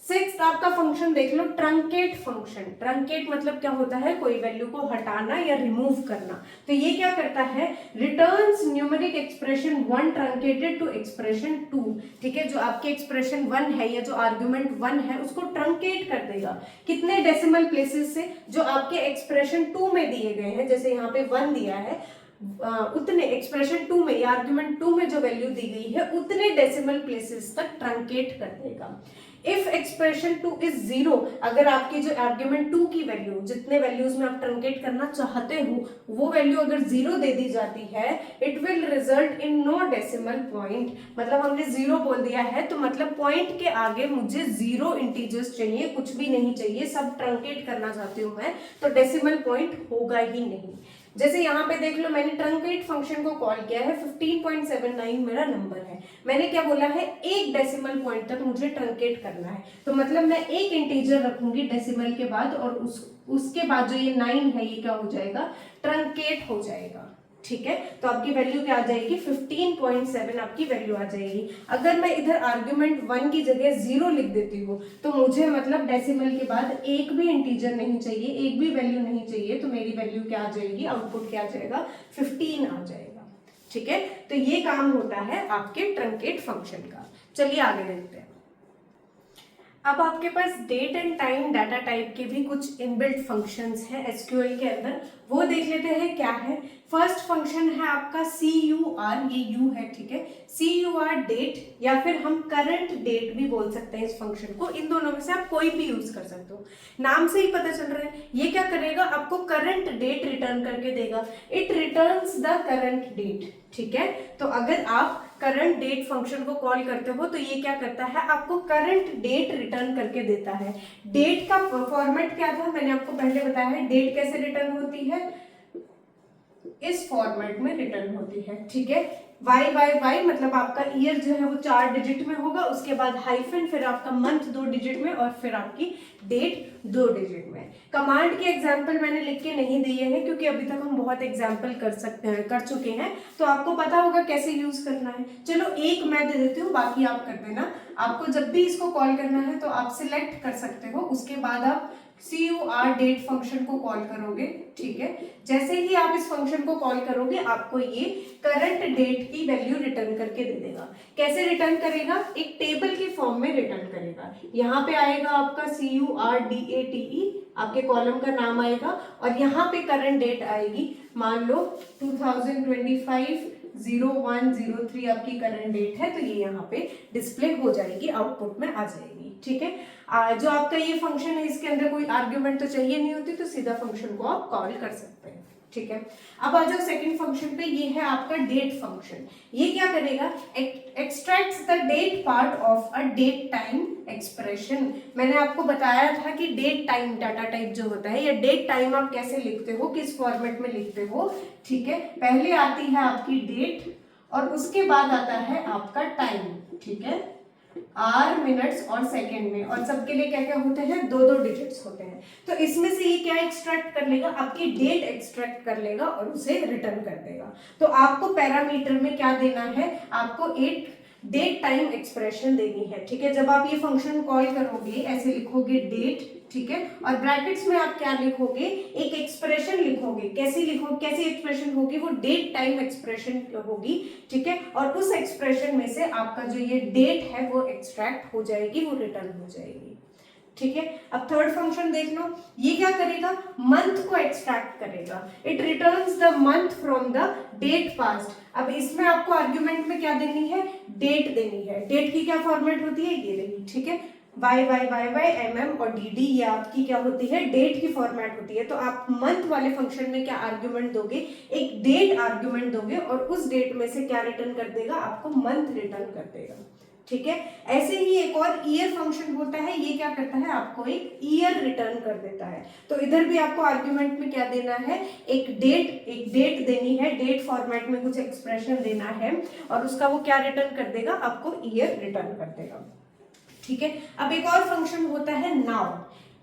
सिक्स्थ आपका फंक्शन देख लो, ट्रंकेट फंक्शन। ट्रंकेट मतलब क्या होता है, कोई वैल्यू को हटाना या रिमूव करना। तो ये क्या करता है, returns numeric expression 1 truncated to expression 2, ठीक है, जो आपके एक्सप्रेशन 1 है या जो आर्ग्यूमेंट 1 है उसको ट्रंकेट कर देगा, कितने डेसिमल प्लेसेस से, जो आपके एक्सप्रेशन 2 में दिए गए हैं, जैसे यहाँ पे 1 दिया है, उतने एक्सप्रेशन 2 में या आर्ग्यूमेंट 2 में जो वैल्यू दी गई है उतने डेसिमल प्लेसेस तक ट्रंकेट कर देगा। इफ एक्सप्रेशन 2 इज 0, अगर आपकी जो आर्ग्यूमेंट 2 की वैल्यू, जितने वैल्यूज में आप ट्रंकेट करना चाहते हो वो वैल्यू अगर 0 दे दी जाती है, it will result in no decimal point, मतलब हमने 0 बोल दिया है, तो मतलब पॉइंट के आगे मुझे 0 इंटीजर्स चाहिए, कुछ भी नहीं चाहिए, सब ट्रंकेट करना चाहती हूँ मैं, तो डेसिमल पॉइंट होगा ही नहीं। जैसे यहाँ पे देख लो, मैंने ट्रंकेट फंक्शन को कॉल किया है, 15.79 मेरा नंबर है, मैंने क्या बोला है, एक डेसिमल पॉइंट तक मुझे ट्रंकेट करना है, तो मतलब मैं एक इंटीजर रखूंगी डेसिमल के बाद, और उसके बाद जो ये 9 है ये क्या हो जाएगा, ट्रंकेट हो जाएगा, ठीक है। तो आपकी वैल्यू क्या आ जाएगी, 15.7 आपकी वैल्यू आ जाएगी। अगर मैं इधर आर्ग्यूमेंट 1 की जगह 0 लिख देती हूँ, तो मुझे मतलब डेसिमल के बाद एक भी इंटीजर नहीं चाहिए, एक भी वैल्यू नहीं चाहिए, तो मेरी वैल्यू क्या आ जाएगी, आउटपुट क्या आ जाएगा, 15 आ जाएगा, ठीक है। तो ये काम होता है आपके ट्रंकेट फंक्शन का। चलिए आगे देखते हैं। अब आपके पास date and time data type के भी कुछ इनबिल्ट फंक्शंस हैं एसक्यूएल के अंदर, वो देख लेते हैं क्या है। फर्स्ट फंक्शन है आपका CUR, ये U है, ठीक है, CUR डेट, या फिर हम करंट डेट भी बोल सकते हैं इस फंक्शन को, इन दोनों में से आप कोई भी यूज कर सकते हो। नाम से ही पता चल रहा है ये क्या करेगा, आपको करंट डेट रिटर्न करके देगा, it returns the current date, ठीक है। तो अगर आप करंट डेट फंक्शन को कॉल करते हो तो ये क्या करता है, आपको करंट डेट रिटर्न करके देता है। डेट का फॉर्मेट क्या था, मैंने आपको पहले बताया है, डेट कैसे रिटर्न होती है, इस फॉर्मेट में रिटर्न होती है, ठीक है। वाई वाई वाई मतलब आपका ईयर जो है वो 4 डिजिट में होगा, उसके बाद हाइफन, फिर आपका मंथ 2 डिजिट में, और फिर आपकी डेट 2 डिजिट में। कमांड के एग्जाम्पल मैंने लिख के नहीं दिए हैं क्योंकि अभी तक हम बहुत एग्जाम्पल कर चुके हैं, तो आपको पता होगा कैसे यूज करना है। चलो एक मैं दे देती हूँ, बाकी आप कर देना। आपको जब भी इसको कॉल करना है तो आप सिलेक्ट कर सकते हो, उसके बाद आप CUR डेट फंक्शन को कॉल करोगे, ठीक है। जैसे ही आप इस फंक्शन को कॉल करोगे आपको ये करंट डेट की वैल्यू रिटर्न करके दे देगा। कैसे रिटर्न करेगा? एक टेबल के फॉर्म में रिटर्न करेगा। यहाँ पे आएगा आपका CURDATE, आपके कॉलम का नाम आएगा, और यहाँ पे करंट डेट आएगी, मान लो 2025-0103 आपकी करंट डेट है, तो ये यहाँ पे डिस्प्ले हो जाएगी, आउटपुट में आ जाएगी, ठीक है। जो आपका ये फंक्शन है इसके अंदर कोई आर्ग्यूमेंट तो चाहिए नहीं होती, तो सीधा फंक्शन को आप कॉल कर सकते हैं, ठीक है। अब आ जाओ सेकंड फंक्शन पे, ये है आपका डेट फंक्शन। ये क्या करेगा? Extracts the date part of a date time expression. मैंने आपको बताया था कि डेट टाइम डाटा टाइप जो होता है, या डेट टाइम आप कैसे लिखते हो, किस फॉर्मेट में लिखते हो, ठीक है। पहले आती है आपकी डेट और उसके बाद आता है आपका टाइम, ठीक है, आर, मिनट्स और सेकंड में, और सबके लिए क्या क्या होते हैं? 2-2 डिजिट्स होते हैं। तो इसमें से ये क्या एक्सट्रैक्ट कर लेगा? आपकी डेट एक्सट्रैक्ट कर लेगा और उसे रिटर्न कर देगा। तो आपको पैरामीटर में क्या देना है? आपको एक डेट टाइम एक्सप्रेशन देनी है, ठीक है। जब आप ये फंक्शन कॉल करोगे ऐसे लिखोगे डेट, ठीक है, और ब्रैकेट्स में आप क्या लिखोगे? एक एक्सप्रेशन लिखोगे। कैसी एक्सप्रेशन होगी? वो डेट टाइम एक्सप्रेशन होगी, ठीक है। और उस एक्सप्रेशन में से आपका जो ये डेट है वो एक्सट्रैक्ट हो जाएगी, वो रिटर्न हो जाएगी, ठीक है। अब थर्ड फंक्शन देख लो, ये क्या करेगा? मंथ को एक्सट्रैक्ट करेगा। It returns the month from the date past. अब इसमें आपको आर्ग्यूमेंट में क्या देनी है? डेट देनी है। डेट की क्या फॉर्मेट होती है? ये रही, ठीक है। Y Y Y Y MM और DD, ये आपकी क्या होती है? डेट की फॉर्मेट होती है। तो आप मंथ वाले फंक्शन में क्या आर्ग्यूमेंट दोगे? एक डेट आर्ग्यूमेंट दोगे, और उस डेट में से क्या रिटर्न कर देगा? आपको मंथ रिटर्न कर देगा, ठीक है। ऐसे ही एक और ईयर फंक्शन होता है, ये क्या करता है? आपको एक ईयर रिटर्न कर देता है। तो इधर भी आपको आर्ग्यूमेंट में क्या देना है? एक डेट देनी है, डेट फॉर्मेट में कुछ एक्सप्रेशन देना है, और उसका वो क्या रिटर्न कर देगा? आपको ईयर रिटर्न कर देगा, ठीक है। अब एक और फंक्शन होता है नाउ।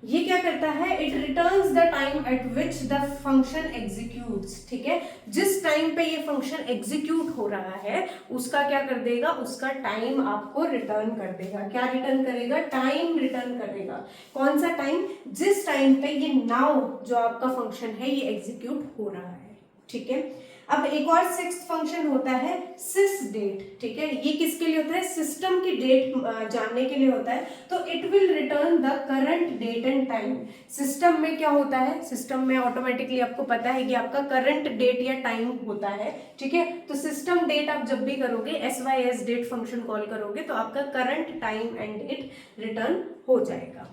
ये क्या करता है? It returns the time eight which the function executes, ठीक है। जिस टाइम पे ये फंक्शन एग्जीक्यूट हो रहा है उसका क्या कर देगा? उसका टाइम आपको रिटर्न कर देगा। क्या रिटर्न करेगा? टाइम रिटर्न करेगा। कौन सा टाइम? जिस टाइम पे ये नाउ जो आपका फंक्शन है ये एग्जीक्यूट हो रहा है, ठीक है। अब एक और सिक्स्थ फंक्शन होता है सिस डेट, ठीक है। ये किसके लिए होता है? सिस्टम की डेट जानने के लिए होता है। तो it will return the current date and time. System में क्या होता है? सिस्टम में ऑटोमेटिकली आपको पता है कि आपका करंट डेट या टाइम होता है, ठीक है। तो सिस्टम डेट आप जब भी करोगे, SYS डेट फंक्शन कॉल करोगे, तो आपका current time and date return हो जाएगा,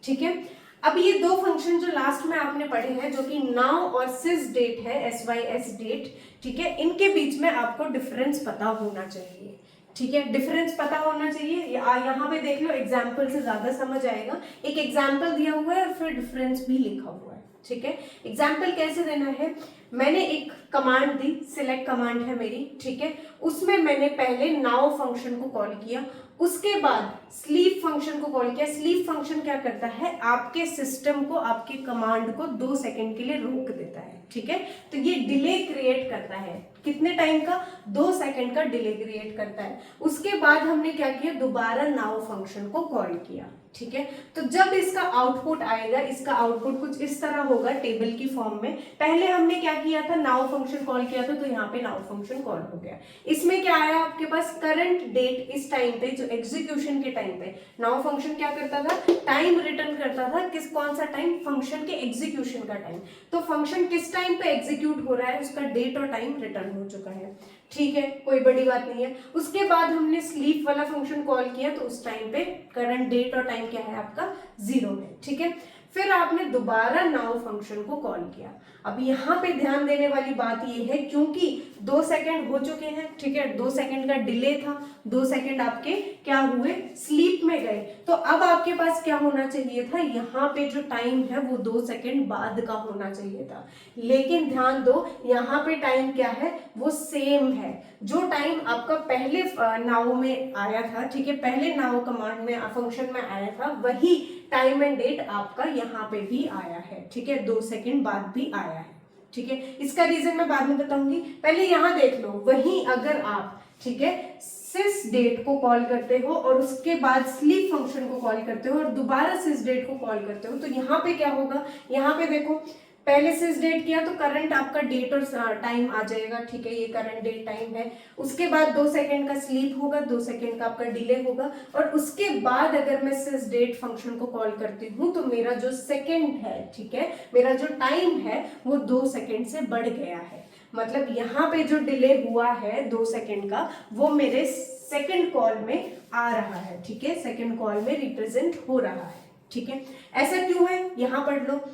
ठीक है। अब ये दो फंक्शन जो लास्ट में आपने पढ़े हैं, जो कि नाउ और सिस डेट है, SYS डेट, ठीक है, इनके बीच में आपको डिफरेंस पता होना चाहिए, ठीक है। डिफरेंस पता होना चाहिए। यहाँ पे देख लो, एग्जाम्पल से ज्यादा समझ आएगा। एक एग्जाम्पल दिया हुआ है और फिर डिफरेंस भी लिखा हुआ है, ठीक है। एग्जाम्पल कैसे देना है? मैंने एक कमांड दी, सिलेक्ट कमांड है मेरी, ठीक है। उसमें मैंने पहले नाउ फंक्शन को कॉल किया, उसके बाद स्लीप फंक्शन को कॉल किया। स्लीप फंक्शन क्या करता है? आपके सिस्टम को, आपके कमांड को 2 सेकंड के लिए रोक देता है, ठीक है। तो ये डिले क्रिएट करता है। कितने टाइम का? 2 सेकंड का डिले क्रिएट करता है। उसके बाद हमने क्या किया? दोबारा नाउ फंक्शन को कॉल किया, ठीक है। तो जब इसका आउटपुट आएगा, इसका आउटपुट कुछ इस तरह होगा टेबल की फॉर्म में। पहले हमने क्या किया था? नाउ फंक्शन कॉल किया था, तो यहाँ पे नाउ फंक्शन कॉल हो गया। इसमें क्या आया आपके पास? Current date. इस टाइम पे, जो एग्जीक्यूशन के टाइम पे नाउ फंक्शन क्या करता था? टाइम रिटर्न करता था। कौन सा टाइम? फंक्शन के एग्जीक्यूशन का टाइम। तो फंक्शन किस टाइम पे एग्जीक्यूट हो रहा है उसका डेट और टाइम रिटर्न हो चुका है, ठीक है, कोई बड़ी बात नहीं है। उसके बाद हमने स्लीप वाला फंक्शन कॉल किया, तो उस टाइम पे करंट डेट और टाइम क्या है आपका? 0 है, ठीक है। फिर आपने दोबारा नाउ फंक्शन को कॉल किया। अब यहाँ पे ध्यान देने वाली बात ये है, क्योंकि 2 सेकंड हो चुके हैं, ठीक है, 2 सेकंड का डिले था, 2 सेकंड आपके क्या हुए, स्लीप में गए। तो अब आपके पास क्या होना चाहिए था, यहाँ पे जो टाइम है वो 2 सेकंड बाद का होना चाहिए था, लेकिन ध्यान दो यहाँ पे टाइम क्या है, वो सेम है। जो टाइम आपका पहले नाउ में आया था, ठीक है, पहले नाउ कमांड में फंक्शन में आया था, वही टाइम एंड डेट आपका यहाँ पे भी आया है, ठीक है, 2 सेकंड बाद भी आया है, ठीक है। इसका रीजन मैं बाद में बताऊंगी, पहले यहाँ देख लो। वहीं अगर आप, ठीक है, सिस डेट को कॉल करते हो और उसके बाद स्लीप फंक्शन को कॉल करते हो और दोबारा सिस डेट को कॉल करते हो, तो यहाँ पे क्या होगा, यहाँ पे देखो पहले सिस डेट किया तो करंट आपका डेट और टाइम आ जाएगा, ठीक है, ये करंट डेट टाइम है। उसके बाद 2 सेकंड का स्लीप होगा, 2 सेकंड का आपका डिले होगा, और उसके बाद अगर मैं सिस डेट फंक्शन को कॉल करती हूँ तो मेरा जो सेकंड है, ठीक है, मेरा जो टाइम है वो 2 सेकंड से बढ़ गया है। मतलब यहाँ पे जो डिले हुआ है 2 सेकंड का, वो मेरे सेकंड कॉल में आ रहा है, ठीक है, सेकंड कॉल में रिप्रेजेंट हो रहा है, ठीक है। ऐसा क्यों है, यहाँ पढ़ लो।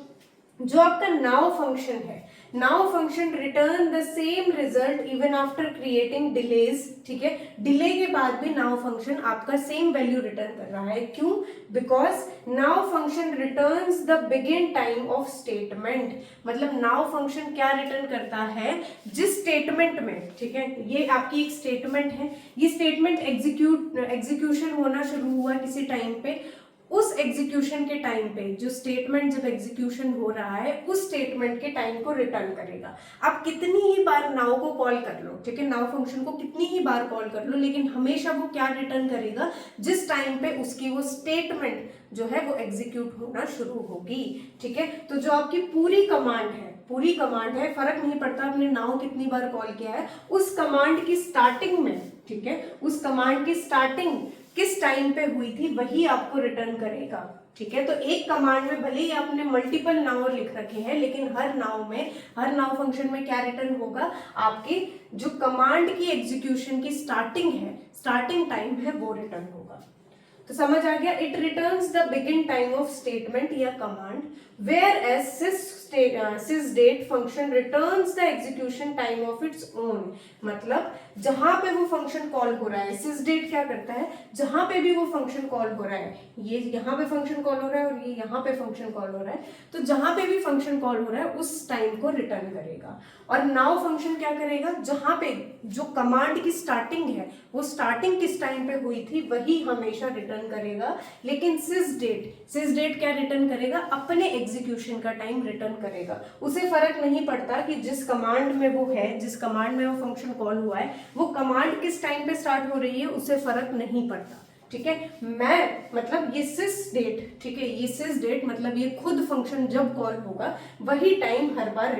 जो आपका नाउ फंक्शन है, now function return the same result even after creating delays, ठीक है, डिले के बाद भी नाउ फंक्शन आपका सेम वैल्यू रिटर्न कर रहा है। क्यों? Because now function returns the begin time of statement. मतलब नाउ फंक्शन क्या रिटर्न करता है, जिस स्टेटमेंट में, ठीक है, ये आपकी एक स्टेटमेंट है, ये स्टेटमेंट एग्जीक्यूशन होना शुरू हुआ किसी टाइम पे, उस एग्जीक्यूशन के टाइम पे, जो स्टेटमेंट जब एग्जीक्यूशन हो रहा है उस स्टेटमेंट के टाइम को रिटर्न करेगा। आप कितनी ही बार नाउ को कॉल कर लो, ठीक है, नाउ फंक्शन को कितनी ही बार कॉल कर लो, लेकिन हमेशा वो क्या रिटर्न करेगा, जिस टाइम पे उसकी वो स्टेटमेंट जो है वो एग्जीक्यूट होना शुरू होगी, ठीक है। तो जो आपकी पूरी कमांड है, फर्क नहीं पड़ता आपने नाउ कितनी बार कॉल किया है, उस कमांड की स्टार्टिंग में, ठीक है, उस कमांड की स्टार्टिंग किस टाइम पे हुई थी वही आपको रिटर्न करेगा, ठीक है। तो एक कमांड में भले ही आपने मल्टीपल नाउ लिख रखे हैं, लेकिन हर नाउ फंक्शन में क्या रिटर्न होगा, आपकी जो कमांड की एग्जीक्यूशन की स्टार्टिंग टाइम है वो रिटर्न होगा। तो समझ आ गया, it returns the begin time of statement या command, whereas sys date function returns the execution time of its own. मतलब जहां पे वो फंक्शन कॉल हो रहा है, सिस डेट क्या करता है, जहां पे भी वो फंक्शन कॉल हो रहा है, ये यहाँ पे फंक्शन कॉल हो रहा है और ये यहाँ पे फंक्शन कॉल हो रहा है, तो जहां पे भी फंक्शन कॉल हो रहा है उस टाइम को रिटर्न करेगा। और नाउ फंक्शन क्या करेगा, जहां पे जो कमांड की स्टार्टिंग है वो स्टार्टिंग किस टाइम पे हुई थी वही हमेशा रिटर्न करेगा, लेकिन सिस डेट क्या रिटर्न करेगा, अपने एग्जीक्यूशन का टाइम रिटर्न करेगा। उसे फर्क नहीं पड़ता कि जिस कमांड में वो है, जिस कमांड में वो फंक्शन कॉल हुआ है, वो कमांड किस टाइम पे स्टार्ट हो रही है, उसे फर्क नहीं पड़ता, ठीक है। मैं मतलब ये सिस डेट, ठीक है, ये सिस डेट मतलब ये खुद फंक्शन जब कॉल होगा वही टाइम हर बार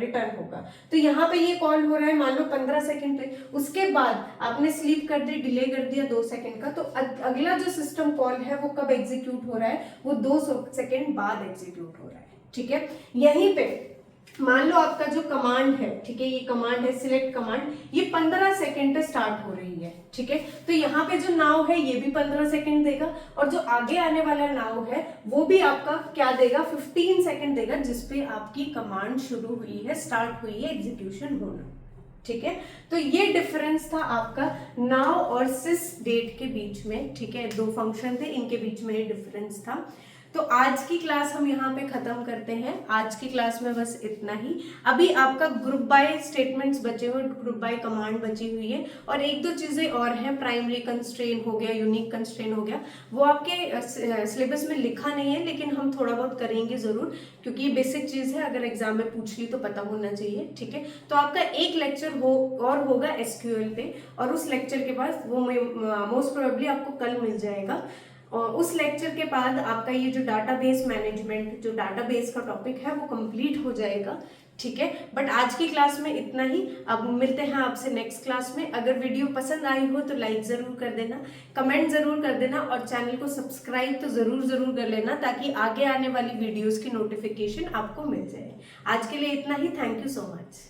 रिटर्न होगा। तो यहाँ पे ये कॉल हो रहा है मान लो 15 सेकंड पे, उसके बाद आपने स्लीप कर दी, डिले कर दिया 2 सेकंड का, तो अगला जो सिस्टम कॉल है वो कब एग्जीक्यूट हो रहा है, वो 2 सेकंड बाद एग्जीक्यूट हो रहा है, ठीक है। यहीं पे मान लो आपका जो कमांड है, ठीक है, ये कमांड है सिलेक्ट कमांड, ये 15 सेकंड पे स्टार्ट हो रही है, ठीक है। तो यहाँ पे जो नाउ है ये भी 15 सेकंड देगा, और जो आगे आने वाला नाउ है वो भी आपका क्या देगा, 15 सेकंड देगा, जिसपे आपकी कमांड शुरू हुई है, स्टार्ट हुई है एग्जीक्यूशन होना, ठीक है। तो ये डिफरेंस था आपका नाउ और सिस डेट के बीच में, ठीक है, 2 फंक्शन थे, इनके बीच में ये डिफरेंस था। तो आज की क्लास हम यहाँ पे खत्म करते हैं। आज की क्लास में बस इतना ही। अभी आपका ग्रुप बाय स्टेटमेंट्स बचे हुए, ग्रुप बाय कमांड बची हुई है, और 1-2 चीजें और हैं, प्राइमरी कंस्ट्रेन हो गया, यूनिक कंस्ट्रेन हो गया, वो आपके सिलेबस में लिखा नहीं है, लेकिन हम थोड़ा बहुत करेंगे जरूर, क्योंकि ये बेसिक चीज है, अगर एग्जाम में पूछ ली तो पता होना चाहिए, ठीक है। तो आपका एक लेक्चर और होगा एसक्यूएल पे, और उस लेक्चर के बाद वो मोस्ट प्रोबेबली आपको कल मिल जाएगा। और उस लेक्चर के बाद आपका ये जो डाटाबेस मैनेजमेंट, जो डाटाबेस का टॉपिक है वो कंप्लीट हो जाएगा, ठीक है। बट आज की क्लास में इतना ही। अब मिलते हैं आपसे नेक्स्ट क्लास में। अगर वीडियो पसंद आई हो तो लाइक जरूर कर देना, कमेंट जरूर कर देना, और चैनल को सब्सक्राइब तो जरूर कर लेना, ताकि आगे आने वाली वीडियोस की नोटिफिकेशन आपको मिल जाए। आज के लिए इतना ही। Thank you so much.